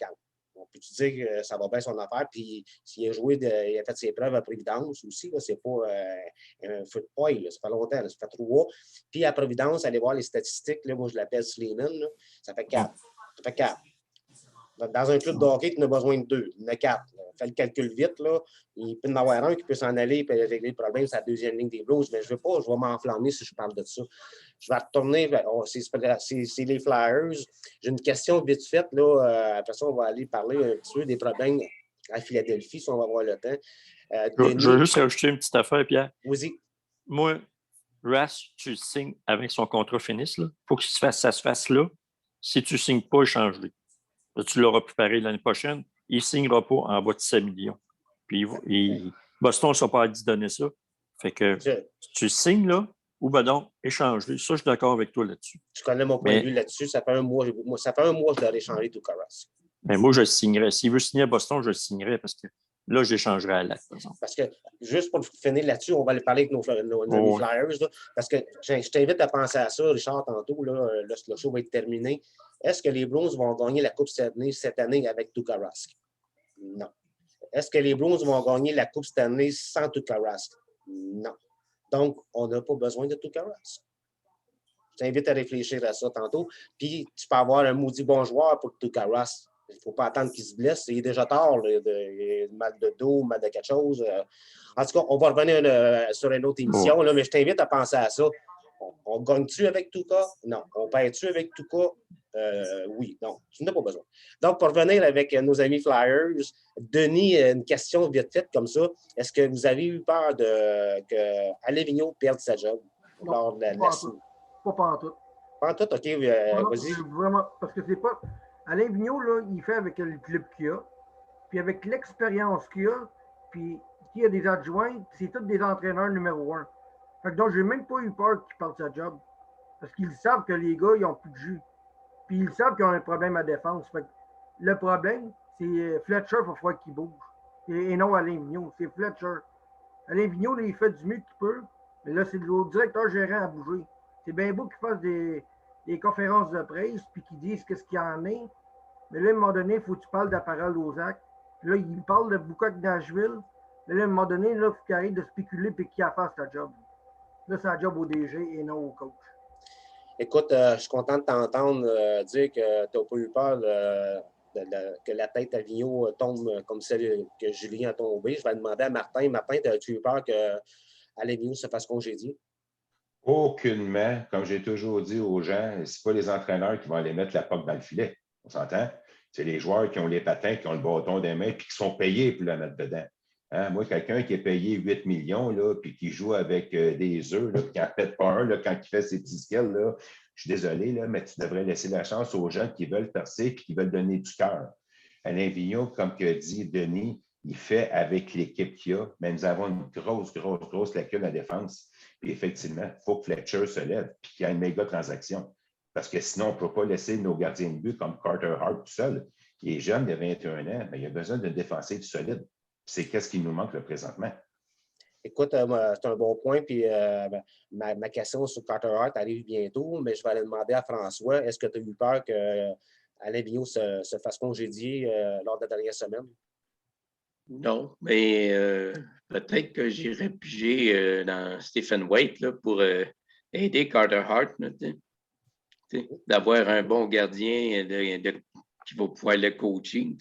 on peut-tu dire que ça va bien son affaire? Puis s'il a il a fait ses preuves à Providence aussi, c'est pas un feu de poil, ça fait longtemps, ça fait 3. Puis à Providence, allez voir les statistiques, là, moi je l'appelle Sleeman, ça fait 4. Ça fait 4. Dans un club de hockey, tu en as besoin de 2. Il y en a 4. Fais le calcul vite. Là. Il peut y en avoir un qui peut s'en aller et régler le problème. C'est la deuxième ligne des Blues. Mais je ne veux pas, je vais m'enflammer si je parle de ça. Je vais retourner. C'est les Flyers. J'ai une question vite faite. Là. Après ça, on va aller parler un petit peu des problèmes à Philadelphie, si on va avoir le temps. Je veux juste rajouter une petite affaire, Pierre. Vas-y. Moi, Rass, tu le signes avec son contrat finis. Il faut que ça se fasse là. Si tu ne signes pas, change-le. Tu l'auras préparé l'année prochaine. Il ne signera pas en bas de 7 millions. Puis Boston ne sera pas à 10 donner ça. Fait que tu signes là, ou ben donc, échange-le. Ça, je suis d'accord avec toi là-dessus. Tu connais mon point de vue là-dessus. Ça fait un mois que je l'aurais échangé tout Rass. Mais moi, je le signerais. S'il veut signer à Boston, je le signerais parce que là, j'échangerais à l'acte, par exemple. Parce que, juste pour finir là-dessus, on va aller parler avec nos amis Flyers. Là, parce que je t'invite à penser à ça, Richard, tantôt. Là, le show va être terminé. Est-ce que les Blues vont gagner la Coupe Stanley cette année avec Tuukka Rask? Non. Est-ce que les Blues vont gagner la Coupe Stanley sans Tuukka Rask? Non. Donc, on n'a pas besoin de Tuukka Rask. Je t'invite à réfléchir à ça tantôt. Puis, tu peux avoir un maudit bon joueur pour Tuukka Rask. Il ne faut pas attendre qu'il se blesse. Il est déjà tard. Il a mal de dos, mal de quelque chose. En tout cas, on va revenir sur une autre émission, là, mais je t'invite à penser à ça. On gagne-tu avec Tuukka? Non. On perd-tu avec Tuukka? Oui. Non. Tu n'as pas besoin. Donc, pour revenir avec nos amis Flyers, Denis, une question vite faite comme ça. Est-ce que vous avez eu peur que Alain Vigneault perde sa job lors de la Pas pantoute. Pantoute, OK. Vas-y. Vraiment, parce que c'est pas... Alain Vigneault, là, il fait avec le club qu'il a, puis avec l'expérience qu'il a, puis qu'il y a des adjoints, c'est tous des entraîneurs numéro 1. Fait que donc, j'ai même pas eu peur qu'il parte sa job. Parce qu'ils savent que les gars, ils n'ont plus de jus. Puis ils savent qu'ils ont un problème à défense. Fait que le problème, c'est Fletcher, il va falloir qu'il bouge. Et non Alain Vigneault, c'est Fletcher. Alain Vigneault, là, il fait du mieux qu'il peut, mais là, c'est le directeur gérant à bouger. C'est bien beau qu'il fasse des conférences de presse, puis qu'ils disent qu'est-ce qu'il y en a. Mais là, à un moment donné, il faut que tu parles d'appareil Lozac. Là, il parle de Bukak Nashville. Mais là, à un moment donné, il faut qu'il arrête de spéculer et qu'il fasse sa job. Là, c'est un job au DG et non au coach. Écoute, je suis content de t'entendre dire que tu n'as pas eu peur que la tête à Vigneault tombe comme celle que Julien a tombée. Je vais demander à Martin. Martin, as-tu eu peur qu'Alain Vigneault se fasse congédier? Aucunement. Comme j'ai toujours dit aux gens, ce n'est pas les entraîneurs qui vont aller mettre la POC dans le filet. On s'entend? C'est les joueurs qui ont les patins, qui ont le bâton des mains, puis qui sont payés pour le mettre dedans. Hein? Moi, quelqu'un qui est payé 8 millions, là, puis qui joue avec des œufs, puis qui n'en pète pas un là, quand il fait ses petits skills, là, je suis désolé, là, mais tu devrais laisser la chance aux gens qui veulent percer et qui veulent donner du cœur. Alain Vigneault, comme que dit Denis, il fait avec l'équipe qu'il a, mais nous avons une grosse lacune à défense. Puis effectivement, il faut que Fletcher se lève et qu'il y ait une méga transaction. Parce que sinon, on ne peut pas laisser nos gardiens de but comme Carter Hart tout seul. Il est jeune, il a 21 ans, mais il a besoin d'un défensif solide. C'est qu'est-ce qui nous manque là, présentement. Écoute, c'est un bon point. Puis ma question sur Carter Hart arrive bientôt, mais je vais aller demander à François, est-ce que tu as eu peur qu'Alain Vigneault se fasse congédier lors de la dernière semaine? Non, mais peut-être que j'irai piger dans Stephen Waite là, pour aider Carter Hart, d'avoir un bon gardien qui va pouvoir le coacher.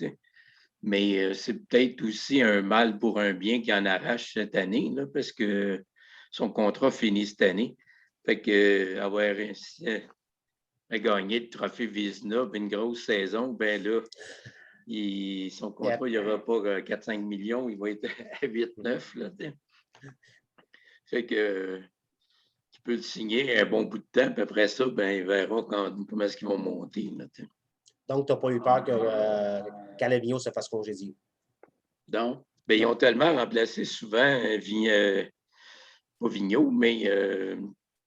Mais c'est peut-être aussi un mal pour un bien qui en arrache cette année, là, parce que son contrat finit cette année. Fait que avoir gagné le trophée Vizina, une grosse saison, ben là, son contrat, il n'y aura pas 4-5 millions, il va être à 8-9. Là, fait que tu peux le signer un bon bout de temps, puis après ça, ben, ils verront comment est-ce qu'ils vont monter. Là, donc, tu n'as pas eu peur qu'Alain Vigneault se fasse congédier? Non. Ben, ils ont tellement remplacé souvent pas Vigneault, mais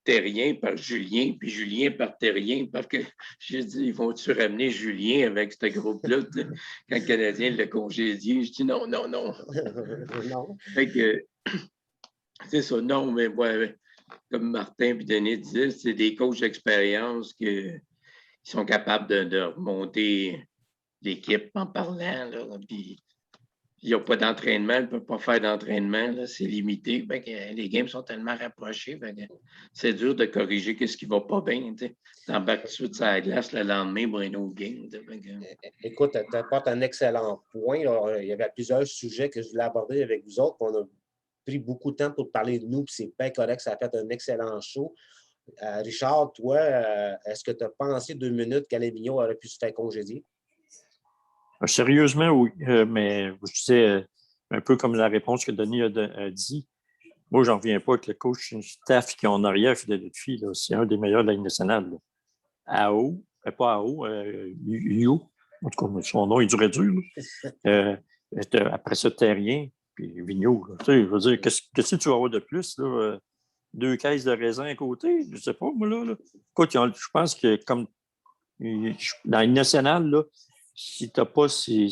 Terrien par Julien, puis Julien par Terrien, parce que j'ai dit, ils vont-tu ramener Julien avec ce groupe-là quand le Canadien l'a congédié? Je dis non. Non. Fait que, c'est ça, non, mais ouais, comme Martin et Denis disaient, c'est des coachs d'expérience qui sont capables de remonter l'équipe en parlant. Là, puis, il n'y a pas d'entraînement, il ne peut pas faire d'entraînement, là, c'est limité. Les games sont tellement rapprochés. C'est dur de corriger ce qui ne va pas bien. Tu embarques tout de suite sur la glace le lendemain pour un autre game. Écoute, tu apportes un excellent point. Alors, il y avait plusieurs sujets que je voulais aborder avec vous autres. On a pris beaucoup de temps pour parler de nous, puis c'est bien correct, ça a fait un excellent show. Richard, toi, est-ce que tu as pensé 2 minutes qu'Alain Vigneault aurait pu se faire congédier? Sérieusement, oui. Mais je disais, un peu comme la réponse que Denis a dit, moi, j'en reviens pas avec le coach staff qui est en arrière, Philadelphie. C'est un des meilleurs de la Ligue nationale. Là. AO, pas AO, Yo. En tout cas, son nom, il durait dur. Après ça, Terrien, puis Vigneault. Tu sais, je veux dire, qu'est-ce que tu vas avoir de plus? Là? 2 caisses de raisin à côté? Je ne sais pas, moi, là. Écoute, je pense que comme dans la Ligue nationale, là, si tu n'as pas ces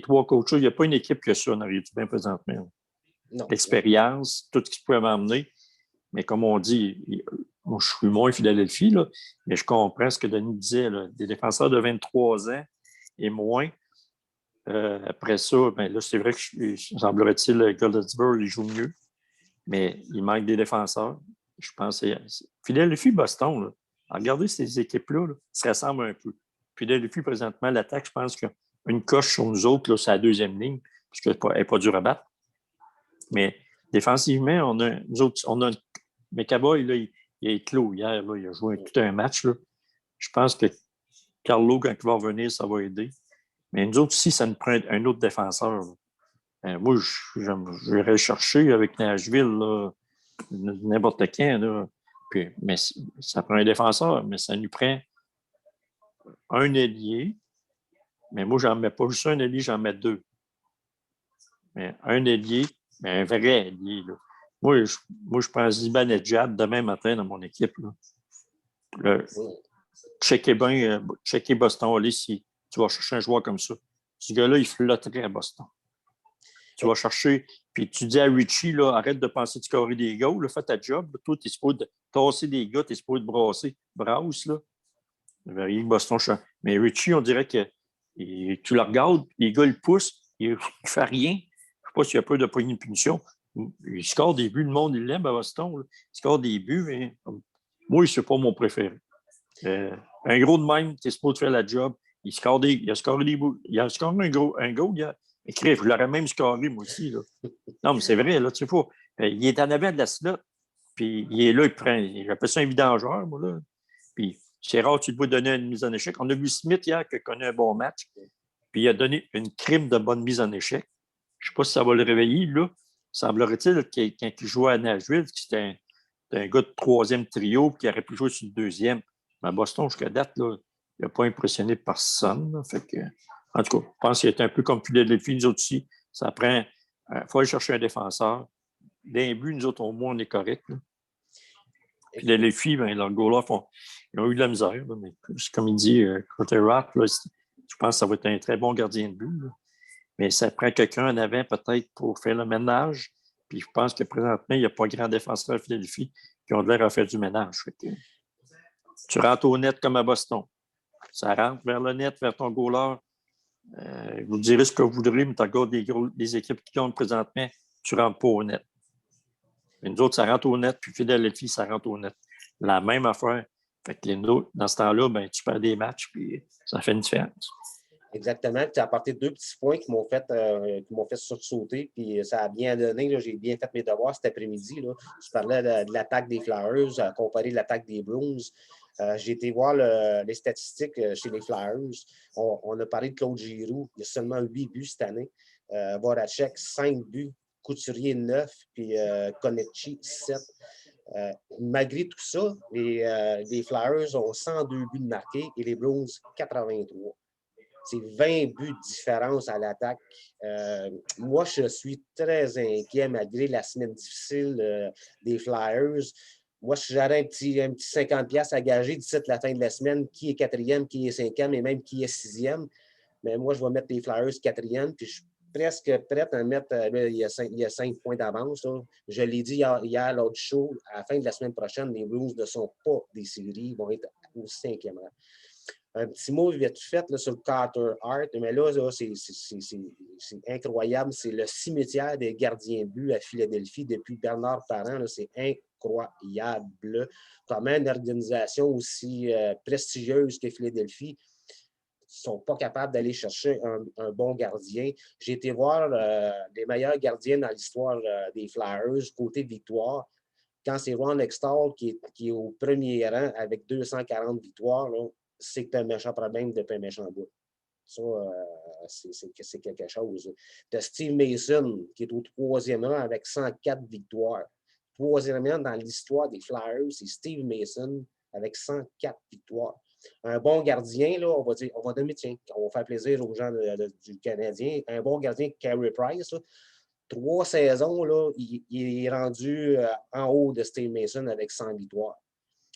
3 coachs, il n'y a pas une équipe que ça en arrive bien présentement. L'expérience, tout ce qui pouvait m'emmener. Mais comme on dit, moi, je suis moins Philadelphie, là, mais je comprends ce que Denis disait. Là, des défenseurs de 23 ans et moins. Après ça, ben là, c'est vrai que semblerait-il que Goldsboro, il joue mieux, mais il manque des défenseurs. Je pense que Philadelphie, Boston, là, regardez ces équipes-là, là, se ressemblent un peu. Philadelphie, présentement, l'attaque, je pense qu'une coche sur nous autres, là, c'est la deuxième ligne, parce qu'elle n'est pas dure à battre. Mais défensivement, nous autres, mais Cowboy, là, il est clos hier, là, il a joué tout un match. Là. Je pense que Carlo, quand il va revenir, ça va aider. Mais nous autres aussi, ça nous prend un autre défenseur. Moi, j'irais chercher avec Nashville, là, n'importe quand. Là. Mais ça prend un défenseur, mais ça nous prend un ailier. Mais moi, j'en mets pas juste un ailier, j'en mets 2. Mais un ailier, mais un vrai ailier. Là. Moi, je prends Zibanejad demain matin dans mon équipe. Là. Checker Boston, allez, si tu vas chercher un joueur comme ça. Ce gars-là, il flotterait à Boston. Tu vas chercher, puis tu dis à Richie, là, arrête de penser de scorer des goals, fais ta job. Là. Toi, tu es supposé de tasser des gars, tu es supposé de brasser. Brasse, là. Boston, mais Richie, on dirait que tu le regardes, les gars, ils poussent, il ne fait rien. Je ne sais pas s'il y a peu de poignée de punition. Il score des buts, le monde, il l'aime à Boston. Là. Il score des buts, mais moi, ce n'est pas mon préféré. Un gros de même, tu es supposé faire la job. Il a scoré des buts. Il a scoré un goal. Écrit, je l'aurais même scoré, moi aussi. Là. Non, mais c'est vrai, là, tu sais pas. Il est en avant de la slot, puis il est là, j'appelle ça un vidangeur, moi, là. Puis c'est rare que tu te vois donner une mise en échec. On a vu Smith hier qui a connu un bon match, puis il a donné une crime de bonne mise en échec. Je ne sais pas si ça va le réveiller, là. Semblerait-il que quand il jouait à Nashville, c'était un gars de 3e trio qui aurait pu jouer sur le 2e. Mais à Boston, jusqu'à date, là, il n'a pas impressionné personne. Là. Fait que, en tout cas, je pense qu'il est un peu comme Philadelphie, nous autres aussi. Ça prend. Il faut aller chercher un défenseur. D'un but, nous autres, au moins, on est correct. Philadelphie, ben, leurs goalers ils ont eu de la misère. Là, mais comme il dit, Carter Rock, je pense que ça va être un très bon gardien de but. Là. Mais ça prend quelqu'un en avant, peut-être, pour faire le ménage. Puis je pense que présentement, il n'y a pas grand défenseur à Philadelphie qui ont l'air à faire du ménage. Fait que, tu rentres au net comme à Boston. Ça rentre vers le net, vers ton goaler. Vous direz ce que vous voudrez, mais tu regardes des équipes qui comptent présentement, tu ne rentres pas au net. Mais nous autres, ça rentre au net, puis Philadelphie, ça rentre au net. La même affaire. Fait que dans ce temps-là, ben, tu perds des matchs, puis ça fait une différence. Exactement. Tu as apporté 2 petits points qui m'ont fait sursauter, puis ça a bien donné. Là, j'ai bien fait mes devoirs cet après-midi. Là. Je parlais de l'attaque des Flyers, comparé à l'attaque des Bruins. J'ai été voir les statistiques chez les Flyers. On a parlé de Claude Giroux. Il y a seulement 8 buts cette année. Voracek, 5 buts. Couturier, 9. Puis Konecny, 7. Malgré tout ça, les Flyers ont 102 buts de marqués et les Bruins, 83. C'est 20 buts de différence à l'attaque. Moi, je suis très inquiet malgré la semaine difficile des Flyers. Moi, si j'aurais un petit 50$ à gager d'ici la fin de la semaine, qui est 4e, qui est 5e et même qui est 6e, mais moi, je vais mettre les Flyers 4e, puis je suis presque prêt à mettre, il y a 5 points d'avance. Là. Je l'ai dit hier lors du show, à la fin de la semaine prochaine, les Blues ne sont pas des séries, ils vont être au 5e rang. Un petit mot vite fait là, sur le Carter Hart, mais là c'est incroyable. C'est le cimetière des gardiens de but à Philadelphie depuis Bernard Parent. C'est incroyable. Comme une organisation aussi prestigieuse que Philadelphie, ne sont pas capables d'aller chercher un bon gardien. J'ai été voir les meilleurs gardiens dans l'histoire des Flyers, côté victoire. Quand c'est Ron Hextall qui est au premier rang avec 240 victoires, c'est que tu as un méchant problème depuis un méchant bout. Ça, c'est quelque chose. Tu as Steve Mason qui est au troisième rang avec 104 victoires. Troisième rang dans l'histoire des Flyers, c'est Steve Mason avec 104 victoires. Un bon gardien, là, on va dire, on va donner, tiens, on va faire plaisir aux gens du Canadien. Un bon gardien, Carey Price, là, 3 saisons, là, il est rendu en haut de Steve Mason avec 100 victoires.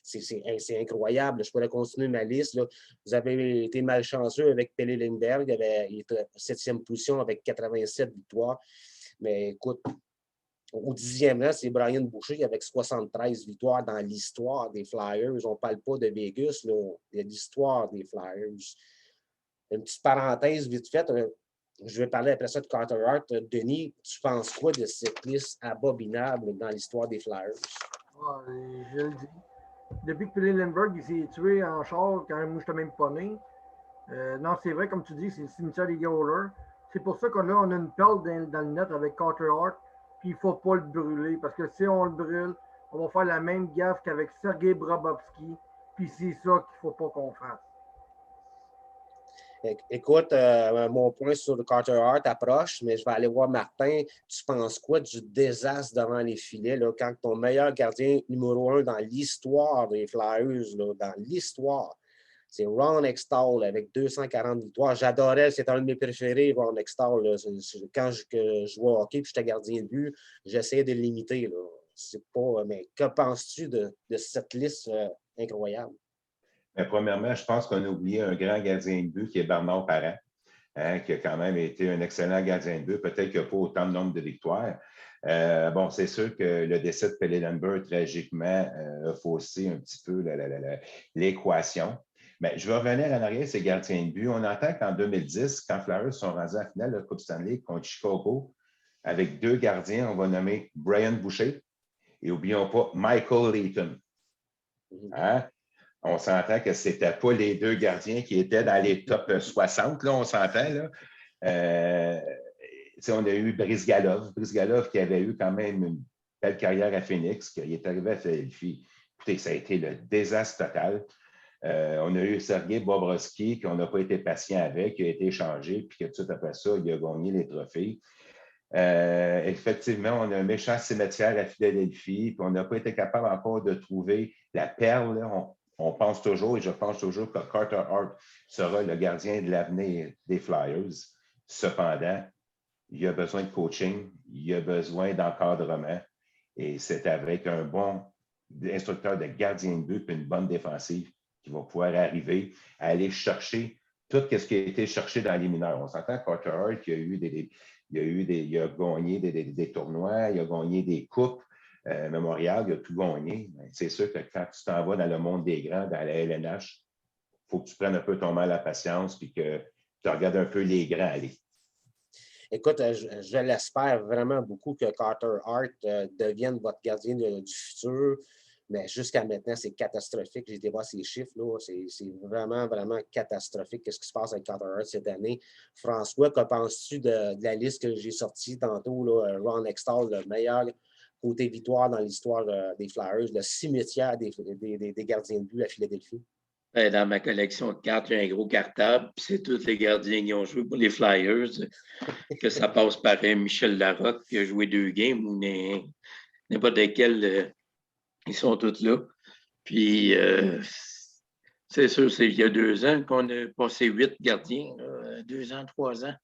C'est incroyable. Je pourrais continuer ma liste. Là. Vous avez été malchanceux avec Pelle Lindbergh. Il était en 7e position avec 87 victoires. Mais écoute, au 10e rang, c'est Brian Boucher avec 73 victoires dans l'histoire des Flyers. On ne parle pas de Vegas, là. Il y a l'histoire des Flyers. Une petite parenthèse vite faite. Je vais parler après ça de Carter Hart. Denis, tu penses quoi de cette liste abominable dans l'histoire des Flyers? Ah, je le dis. Depuis que Pelle Lindbergh s'est tué en char, quand moi je n'étais même pas né, non, c'est vrai, comme tu dis, c'est le cimetière des Goalers. C'est pour ça qu'on a une perle dans le net avec Carter Hart, puis il ne faut pas le brûler, parce que si on le brûle, on va faire la même gaffe qu'avec Sergei Bobrovsky, puis c'est ça qu'il ne faut pas qu'on fasse. Écoute, mon point sur le Carter Hart approche, mais je vais aller voir Martin. Tu penses quoi du désastre devant les filets, là, quand ton meilleur gardien numéro 1 dans l'histoire des Flyers, là, dans l'histoire, c'est Ron Hextall avec 240 victoires. J'adorais, c'est un de mes préférés, Ron Hextall. Là. Quand je jouais au hockey et j'étais gardien de but, j'essayais de le limiter. Là. C'est pas, mais que penses-tu de cette liste incroyable? Mais premièrement, je pense qu'on a oublié un grand gardien de but qui est Bernard Parent, hein, qui a quand même été un excellent gardien de but. Peut-être qu'il n'y a pas autant de nombre de victoires. Bon, c'est sûr que le décès de Pelle Lindbergh, tragiquement, a faussé un petit peu l'équation. Mais je vais revenir en arrière, ces gardiens de but. On entend qu'en 2010, quand Flyers sont rendus en finale de la Coupe Stanley contre Chicago, avec 2 gardiens, on va nommer Brian Boucher et n'oublions pas Michael Leighton. Hein? On s'entend que ce n'étaient pas les 2 gardiens qui étaient dans les top 60, là, on s'entend. Là. On a eu Brizgalov qui avait eu quand même une belle carrière à Phoenix, qui est arrivé à Philadelphie. Écoutez, ça a été le désastre total. On a eu Sergei Bobrovsky, qu'on n'a pas été patient avec, qui a été échangé, puis que tout après ça, il a gagné les trophées. Effectivement, on a un méchant cimetière à Philadelphie, puis on n'a pas été capable encore de trouver la perle. Là. On pense toujours, et je pense toujours que Carter Hart sera le gardien de l'avenir des Flyers. Cependant, il y a besoin de coaching, il y a besoin d'encadrement, et c'est avec un bon instructeur de gardien de but et une bonne défensive qui va pouvoir arriver à aller chercher tout ce qui a été cherché dans les mineurs. On s'entend que Carter Hart, il a gagné des tournois, il a gagné des coupes. Memorial, il a tout gagné. C'est sûr que quand tu t'en vas dans le monde des grands, dans la LNH, il faut que tu prennes un peu ton mal à la patience et que tu regardes un peu les grands aller. Écoute, je l'espère vraiment beaucoup que Carter Hart devienne votre gardien du futur. Mais jusqu'à maintenant, c'est catastrophique. J'ai été voir ces chiffres, là. C'est vraiment, vraiment catastrophique. Qu'est-ce qui se passe avec Carter Hart cette année? François, que penses-tu de la liste que j'ai sortie tantôt, là, Ron Hextall, le meilleur côté victoire dans l'histoire des Flyers, le cimetière des gardiens de but à Philadelphie? Dans ma collection de cartes, il y a un gros cartable, puis c'est tous les gardiens qui ont joué pour les Flyers. Que ça passe par Michel Larocque, qui a joué 2 games, ou n'importe lesquels, ils sont tous là. Puis, c'est sûr, c'est il y a 2 ans qu'on a passé 8 gardiens, là, 2 ans, 3 ans.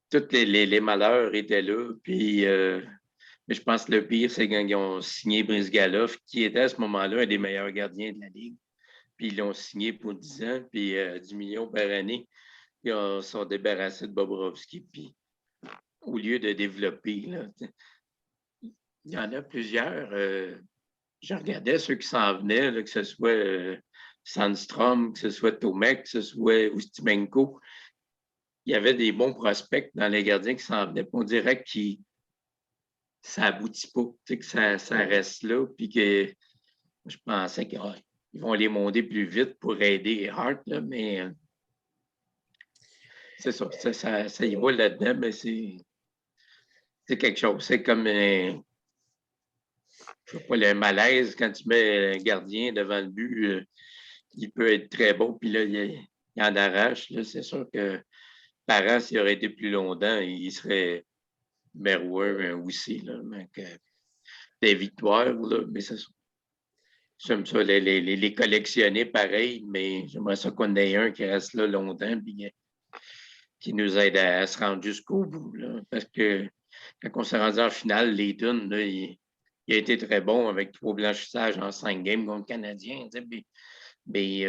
Tous les malheurs étaient là, puis... mais je pense que le pire, c'est quand ils ont signé Brizgalov, qui était à ce moment-là un des meilleurs gardiens de la Ligue. Puis ils l'ont signé pour 10 ans, puis 10 millions par année. Ils sont débarrassés de Bobrovsky. Puis au lieu de développer, là, il y en a plusieurs. Je regardais ceux qui s'en venaient, là, que ce soit Sandstrom, que ce soit Tomek, que ce soit Ustimenko. Il y avait des bons prospects dans les gardiens qui s'en venaient. On dirait que ça n'aboutit pas, que ça reste là. Puis que je pensais qu'ils vont les monter plus vite pour aider Hart, là, mais c'est ça y va là-dedans, mais c'est quelque chose. C'est comme je sais pas, le malaise quand tu mets un gardien devant le but, il peut être très bon, puis là, il en arrache. Là, c'est sûr que Parent, s'il aurait été plus longtemps, il serait numéro un aussi. Là, donc, des victoires, là, mais c'est ça. J'aime ça, les collectionner pareil, mais j'aimerais ça qu'on ait un qui reste là longtemps et qui nous aide à se rendre jusqu'au bout. Là, parce que quand on s'est rendu en finale, Layton, là, il a été très bon avec 3 blanchissages en 5 games contre le Canadien. Mais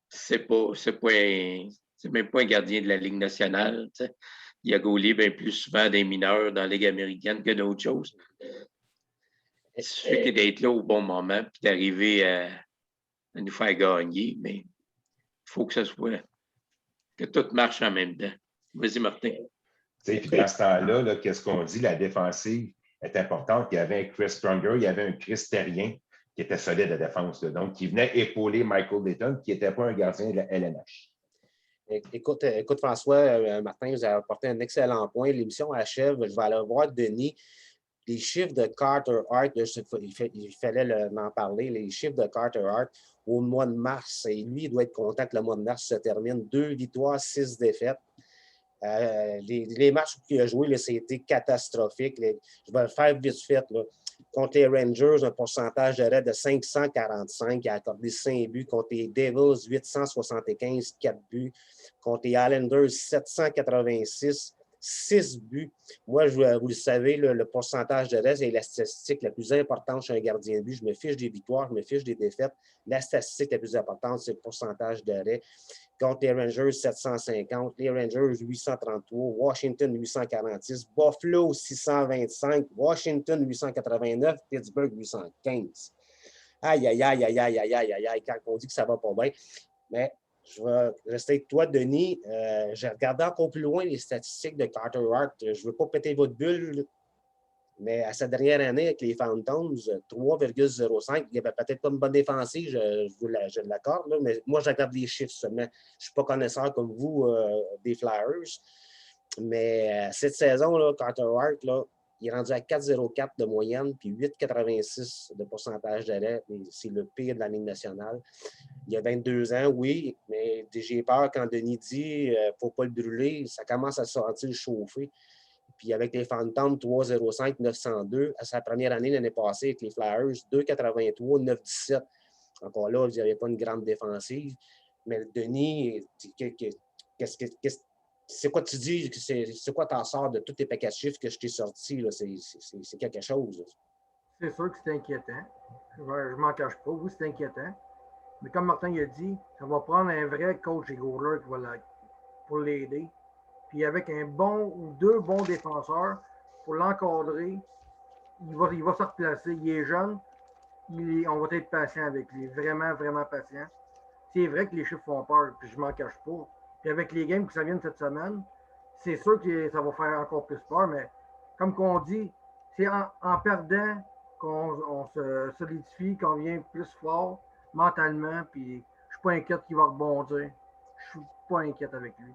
c'est même pas un gardien de la Ligue nationale. T'sais. Il a gaulé bien plus souvent des mineurs dans la Ligue américaine que d'autres choses. Il suffit d'être là au bon moment puis d'arriver à nous faire gagner, mais il faut que tout marche en même temps. Vas-y, Martin. Puis dans ce temps-là, qu'est-ce qu'on dit? La défensive est importante. Il y avait un Chris Pronger, il y avait un Chris Terrien qui était solide à défense. Là, donc, qui venait épauler Michael Layton, qui n'était pas un gardien de la LNH. Écoute François, Martin, vous avez apporté un excellent point. L'émission achève. Je vais aller voir Denis. Les chiffres de Carter Hart, il fallait en parler, les chiffres de Carter Hart au mois de mars, et lui, il doit être content que le mois de mars se termine. 2 victoires, 6 défaites. Les matchs qu'il a joués, c'était catastrophique. Je vais le faire vite fait. Là. Contre les Rangers, un pourcentage d'arrêt de 545, il a accordé 5 buts. Contre les Devils, 875, 4 buts. Contre les Islanders, 786, 6 buts. Moi, vous le savez, le pourcentage d'arrêt est la statistique la plus importante chez un gardien de but. Je me fiche des victoires, je me fiche des défaites. La statistique la plus importante, c'est le pourcentage d'arrêt. Contre les Rangers, 750, les Rangers, 833, Washington, 846, Buffalo, 625, Washington, 889, Pittsburgh, 815. Aïe, aïe, aïe, aïe, aïe, aïe, aïe, aïe, quand on dit que ça va pas bien. Mais je vais rester avec toi, Denis. J'ai regardé encore plus loin les statistiques de Carter Hart. Je ne veux pas péter votre bulle, mais à sa dernière année avec les Phantoms, 3,05, il n'y avait peut-être pas une bonne défensive, je l'accorde, mais moi, je regarde les chiffres seulement. Je ne suis pas connaisseur comme vous des Flyers. Mais cette saison, là, Carter Hart, là, il est rendu à 4,04 de moyenne, puis 8,86 de pourcentage d'arrêt. C'est le pire de la Ligue nationale. Il a 22 ans, oui, mais j'ai peur quand Denis dit qu'il ne faut pas le brûler, ça commence à se sentir chauffer. Puis avec les Phantoms, 3,05, 902. À sa première année l'année passée avec les Flyers, 2,83, 9,17. Encore là, il n'y avait pas une grande défensive. Mais Denis, c'est quoi tu dis? C'est quoi t'en sors de tous tes paquets de chiffres que je t'ai sortis? C'est quelque chose. C'est sûr que c'est inquiétant. Je ne m'en cache pas. Oui, c'est inquiétant. Mais comme Martin a dit, ça va prendre un vrai coach et goaler pour l'aider. Puis avec un bon ou 2 bons défenseurs pour l'encadrer, il va se replacer. Il est jeune. On va être patient avec lui. Vraiment, vraiment patient. C'est vrai que les chiffres font peur, puis je ne m'en cache pas. Puis avec les games qui s'en viennent cette semaine, c'est sûr que ça va faire encore plus peur, mais comme qu'on dit, c'est en perdant qu'on se solidifie, qu'on vient plus fort mentalement, puis je ne suis pas inquiète qu'il va rebondir. Je ne suis pas inquiète avec lui.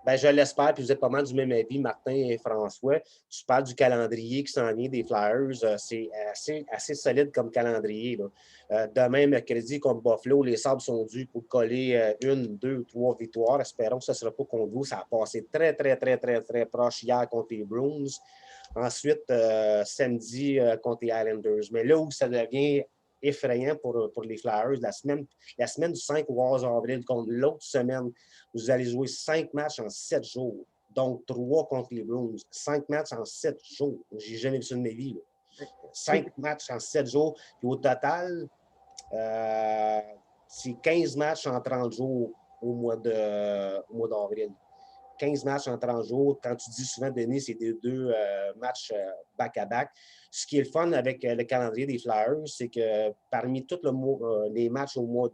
Bien, je l'espère, puis vous êtes pas mal du même avis, Martin et François. Tu parles du calendrier qui s'en vient des Flyers. C'est assez solide comme calendrier. Là. Demain, mercredi, contre Buffalo, les Sabres sont dus pour coller 1, 2, 3 victoires. Espérons que ce ne sera pas contre vous. Ça a passé très, très, très, très, très proche hier contre les Bruins. Ensuite, samedi, contre les Islanders. Mais là où ça devient effrayant pour les Flyers, la semaine du 5 au 11 avril contre l'autre semaine, vous allez jouer 5 matchs en 7 jours. Donc, 3 contre les Bruins. 5 matchs en 7 jours. Je n'ai jamais vu ça de ma vie. Là. 5 matchs en 7 jours. Puis au total, c'est 15 matchs en 30 jours au mois d'avril. 15 matchs en 30 jours. Quand tu dis souvent, Denis, c'est des 2 matchs back-à-back. Ce qui est le fun avec le calendrier des Flyers, c'est que parmi tous les matchs au mois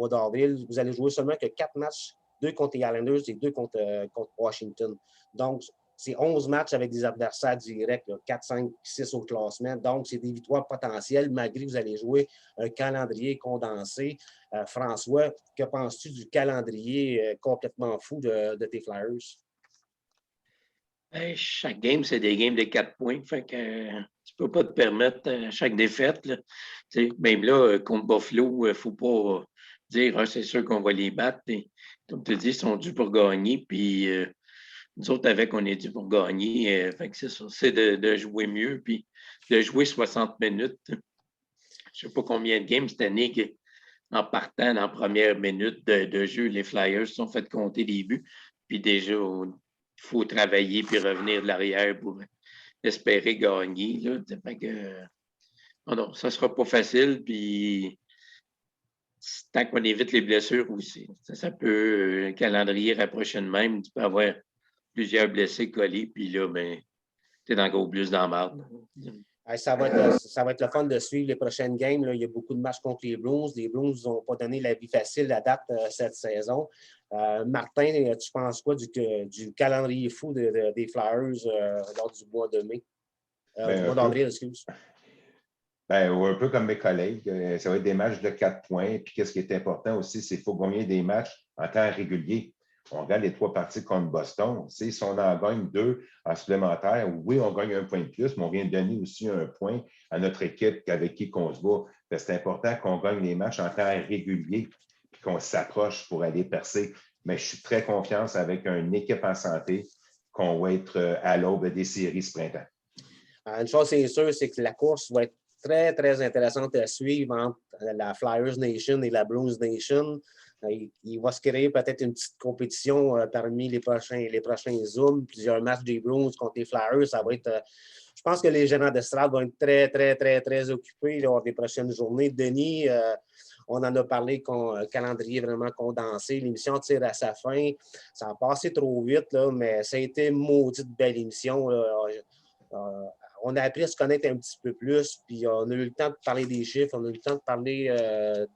d'avril, vous allez jouer seulement que 4 matchs, 2 contre les Islanders et 2 contre Washington. Donc, c'est 11 matchs avec des adversaires directs, là, 4, 5, 6 au classement. Donc, c'est des victoires potentielles malgré que vous allez jouer un calendrier condensé. François, que penses-tu du calendrier complètement fou de tes Flyers? Chaque game, c'est des games de 4 points. Fait que tu peux pas te permettre chaque défaite. Là. Même là, contre Buffalo, il ne faut pas dire c'est sûr qu'on va les battre. Et, comme tu dis, ils sont dus pour gagner. Puis nous autres, avec, on est dû pour gagner. Fait que c'est ça. C'est de jouer mieux. Puis de jouer 60 minutes. Je ne sais pas combien de games cette année en partant dans la première minute de jeu, les Flyers se sont fait compter des buts. Puis déjà, il faut travailler puis revenir de l'arrière pour espérer gagner. Là. Fait que, non, ça ne sera pas facile. Puis tant qu'on évite les blessures aussi. Ça peut, un calendrier rapproché de même, tu peux avoir plusieurs blessés collés, puis là, ben, tu es encore plus dans la marde. Ça va être le fun de suivre les prochaines games. Là. Il y a beaucoup de matchs contre les Blues. Les Blues n'ont pas donné la vie facile à date cette saison. Martin, tu penses quoi du calendrier fou des Flyers lors du mois de mai? Du mois d'avril, excuse. Un peu comme mes collègues, ça va être des matchs de 4 points. Puis, qu'est-ce qui est important aussi, c'est qu'il faut gagner des matchs en temps régulier. On regarde les 3 parties contre Boston. Si on en gagne 2 en supplémentaire, oui, on gagne 1 point de plus, mais on vient de donner aussi 1 point à notre équipe avec qui on se bat. C'est important qu'on gagne les matchs en temps régulier et qu'on s'approche pour aller percer. Mais je suis très confiant avec une équipe en santé qu'on va être à l'aube des séries ce printemps. Une chose, c'est sûr, c'est que la course va être très, très intéressante à suivre entre la Flyers Nation et la Blues Nation. Il va se créer peut-être une petite compétition parmi les prochains Zooms. Plusieurs matchs des Blues contre les Flyers. Ça va être. Je pense que les gérants d'estrade vont être très, très, très, très occupés lors des prochaines journées. Denis, on en a parlé, calendrier vraiment condensé. L'émission tire à sa fin. Ça a passé trop vite, là, mais ça a été une maudite belle émission. On a appris à se connaître un petit peu plus, puis on a eu le temps de parler des chiffres, on a eu le temps de parler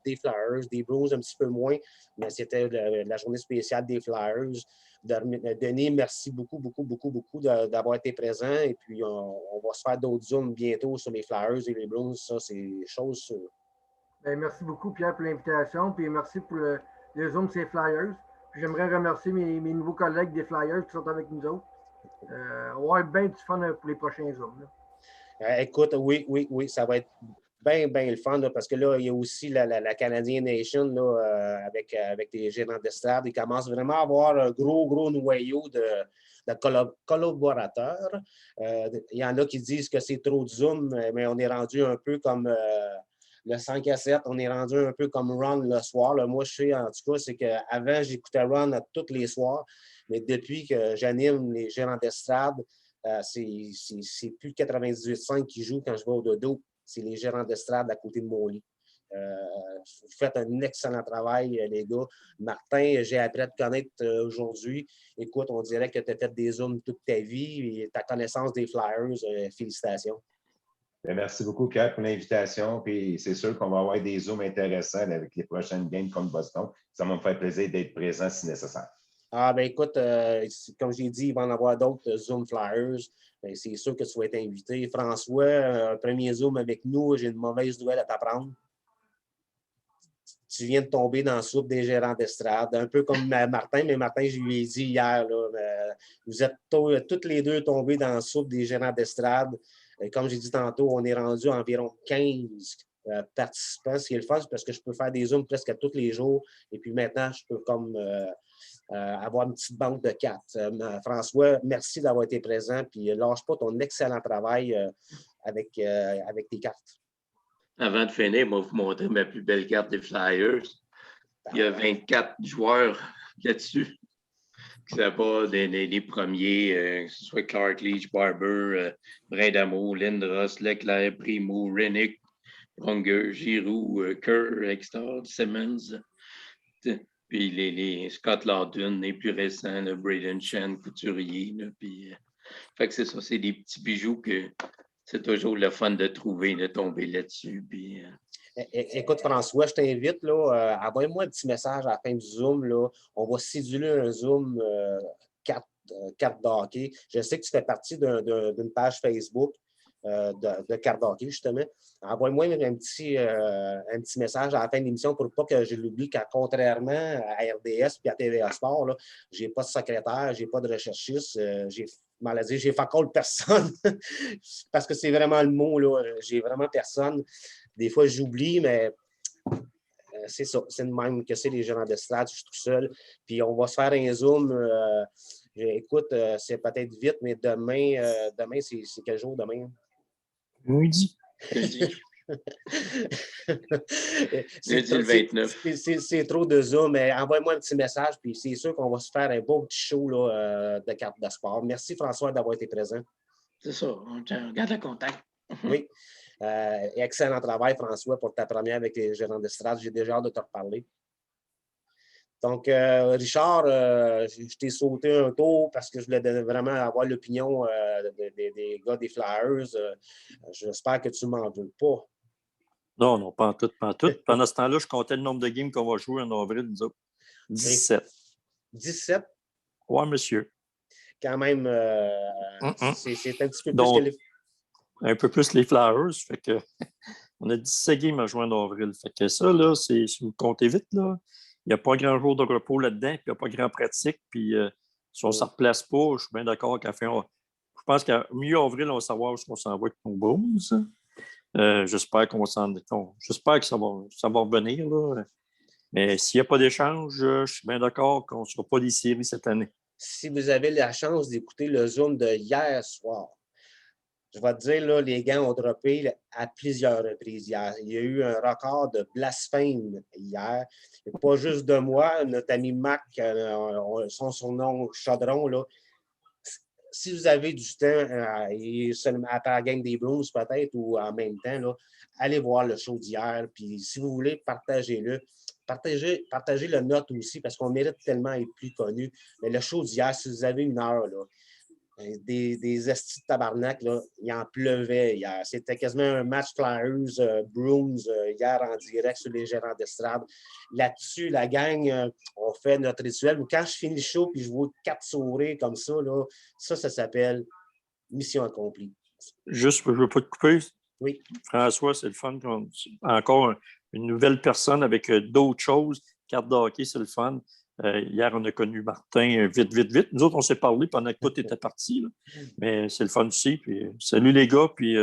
des Flyers, des Blues un petit peu moins, mais c'était la journée spéciale des Flyers. Denis, merci beaucoup, beaucoup, beaucoup, beaucoup d'avoir été présent, et puis on va se faire d'autres zooms bientôt sur les Flyers et les Blues, ça c'est chose sûre. Merci beaucoup Pierre pour l'invitation, puis merci pour le zoom sur les Flyers. J'aimerais remercier mes nouveaux collègues des Flyers qui sont avec nous autres. On va avoir bien du fun pour les prochains zooms. Écoute, oui, ça va être bien le fun, là, parce que là, il y a aussi la Canadian Nation là, avec les gérants d'estrade. Ils commencent vraiment à avoir un gros noyau de collaborateurs. Il y en a qui disent que c'est trop de Zoom, mais on est rendu un peu comme le 5 à 7, on est rendu un peu comme Ron le soir. Là. Moi, je sais, en tout cas, c'est qu'avant, j'écoutais Ron tous les soirs, mais depuis que j'anime les gérants d'estrade, c'est plus le 98.5 qui joue quand je vais au dodo, c'est les gérants d'estrade à côté de mon lit. Vous faites un excellent travail, les gars. Martin, j'ai appris à te connaître aujourd'hui. Écoute, on dirait que tu as fait des zooms toute ta vie et ta connaissance des Flyers, félicitations. Merci beaucoup, Pierre, pour l'invitation. Puis c'est sûr qu'on va avoir des zooms intéressants avec les prochaines games contre Boston. Ça va me faire plaisir d'être présent si nécessaire. Écoute, comme j'ai dit, il va y en avoir d'autres Zoom Flyers. C'est sûr que tu vas être invité. François, un premier Zoom avec nous, j'ai une mauvaise nouvelle à t'apprendre. Tu viens de tomber dans la soupe des gérants d'estrade, un peu comme Martin, mais Martin, je lui ai dit hier, là, vous êtes tous les deux tombés dans la soupe des gérants d'estrade. Comme j'ai dit tantôt, on est rendu à environ 15 participants. Ce qui est le fun, c'est parce que je peux faire des Zooms presque à tous les jours. Et puis maintenant, je peux comme avoir une petite banque de 4. François, merci d'avoir été présent. Puis lâche pas ton excellent travail avec tes cartes. Avant de finir, je vais vous montrer ma plus belle carte des Flyers. Il y a 24 joueurs là-dessus. C'est pas des premiers, que ce soit Clark, Leach, Barber, Brindamour, Lindros, Leclerc, Primo, Rennick, Pronger, Giroux, Kerr, Extard, Simmons. Puis les Scott Lawton, les plus récents, le Braden Shen, couturier. Là, puis, fait que c'est ça, c'est des petits bijoux que c'est toujours le fun de trouver, de tomber là-dessus. Puis, Écoute, François, je t'invite, là, envoie-moi un petit message à la fin du Zoom. Là. On va céduler un Zoom carte d'hockey. Je sais que tu fais partie d'une page Facebook de carte d'hockey, justement. Envoie-moi un petit message à la fin de l'émission pour pas que je l'oublie, car contrairement à RDS et à TVA Sport, je n'ai pas de secrétaire, je n'ai pas de recherchiste, j'ai fait call personne parce que c'est vraiment le mot, là. J'ai vraiment personne. Des fois, j'oublie, mais c'est ça. C'est de même que c'est les gérants d'estrade. Je suis tout seul. Puis on va se faire un Zoom. Écoute, c'est peut-être vite, mais demain, c'est quel jour demain? Lundi. Lundi le 29. C'est trop de Zoom, mais envoie-moi un petit message, puis c'est sûr qu'on va se faire un beau petit show là, de carte de sport. Merci, François, d'avoir été présent. C'est ça. On garde le contact. Oui. Excellent travail, François, pour ta première avec les gérants d'estrade. J'ai déjà hâte de te reparler. Donc, Richard, je t'ai sauté un tour parce que je voulais vraiment avoir l'opinion des gars des Flyers. J'espère que tu ne m'en veux pas. Non, pas en tout, pas en tout. Pendant ce temps-là, je comptais le nombre de games qu'on va jouer en avril, nous autres. 17. 17? Oui, monsieur. Quand même, c'est un petit peu plus donc, que les... Un peu plus les Flyers. Fait que on a 17 games à jouer en avril. Fait que ça, là, si vous comptez vite, là, il n'y a pas grand jour de repos là-dedans, puis il n'y a pas grand pratique. Puis si on ne se replace pas, je suis bien d'accord qu'à fin. Je pense qu'à mi-avril, on va savoir où on s'en va avec nos Bruins. J'espère j'espère que ça va revenir. Là. Mais s'il n'y a pas d'échange, je suis bien d'accord qu'on ne sera pas des séries cette année. Si vous avez la chance d'écouter le Zoom de hier soir, je vais te dire, là, les gants ont droppé à plusieurs reprises hier. Il y a eu un record de blasphème hier. Et pas juste de moi, notre ami Mac, son nom Chaudron, là. Si vous avez du temps, après la game des Blues peut-être, ou en même temps, là, allez voir le show d'hier. Puis si vous voulez, partagez-le. Partagez le note aussi, parce qu'on mérite tellement être plus connu. Mais le show d'hier, si vous avez une heure, là, des estis de tabarnak, là, il en pleuvait hier. C'était quasiment un match Flyers, Bruins hier en direct sur les gérants d'estrade. Là-dessus, la gang, on fait notre rituel. Quand je finis le show et je vois 4 sourires comme ça, là, ça s'appelle mission accomplie. Juste, je ne veux pas te couper. Oui. François, c'est le fun. Encore une nouvelle personne avec d'autres choses. Carte de hockey, c'est le fun. Hier, on a connu Martin vite. Nous autres, on s'est parlé pendant que tout était parti. Là. Mais c'est le fun aussi. Puis, salut les gars, puis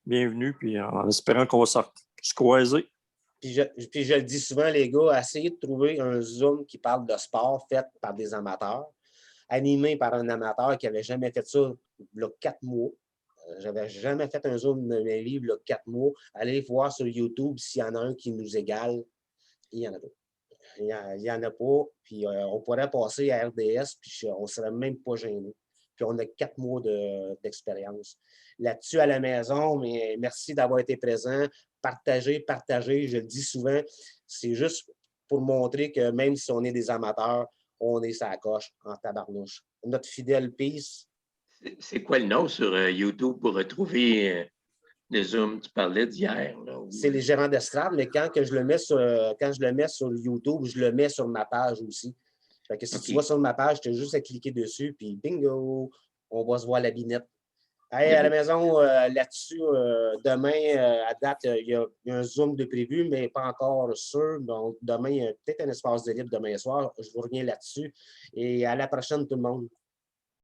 bienvenue. Puis en espérant qu'on va se croiser. Puis je le dis souvent, les gars, essayez de trouver un Zoom qui parle de sport fait par des amateurs, animé par un amateur qui n'avait jamais fait ça il y a 4 mois. J'avais jamais fait un Zoom de mes livres il y a 4 mois. Allez voir sur YouTube s'il y en a un qui nous égale. Il n'y en a pas. Il n'y en a pas. Puis on pourrait passer à RDS, puis on ne serait même pas gêné. Puis on a 4 mois d'expérience. Là-dessus, à la maison, mais merci d'avoir été présent. Partagez. Je le dis souvent, c'est juste pour montrer que même si on est des amateurs, on est sa coche en tabarnouche. Notre fidèle Peace. C'est quoi le nom sur YouTube pour retrouver le Zoom? Tu parlais d'hier. C'est les gérants d'estrade, mais quand je le mets sur YouTube, je le mets sur ma page aussi. Fait que si tu vas sur ma page, tu as juste à cliquer dessus, puis bingo, on va se voir la binette. Hey, à la maison, là-dessus, demain, à date, il y a un Zoom de prévu, mais pas encore sûr. Donc, demain, il y a peut-être un espace de libre demain soir. Je vous reviens là-dessus. Et à la prochaine, tout le monde.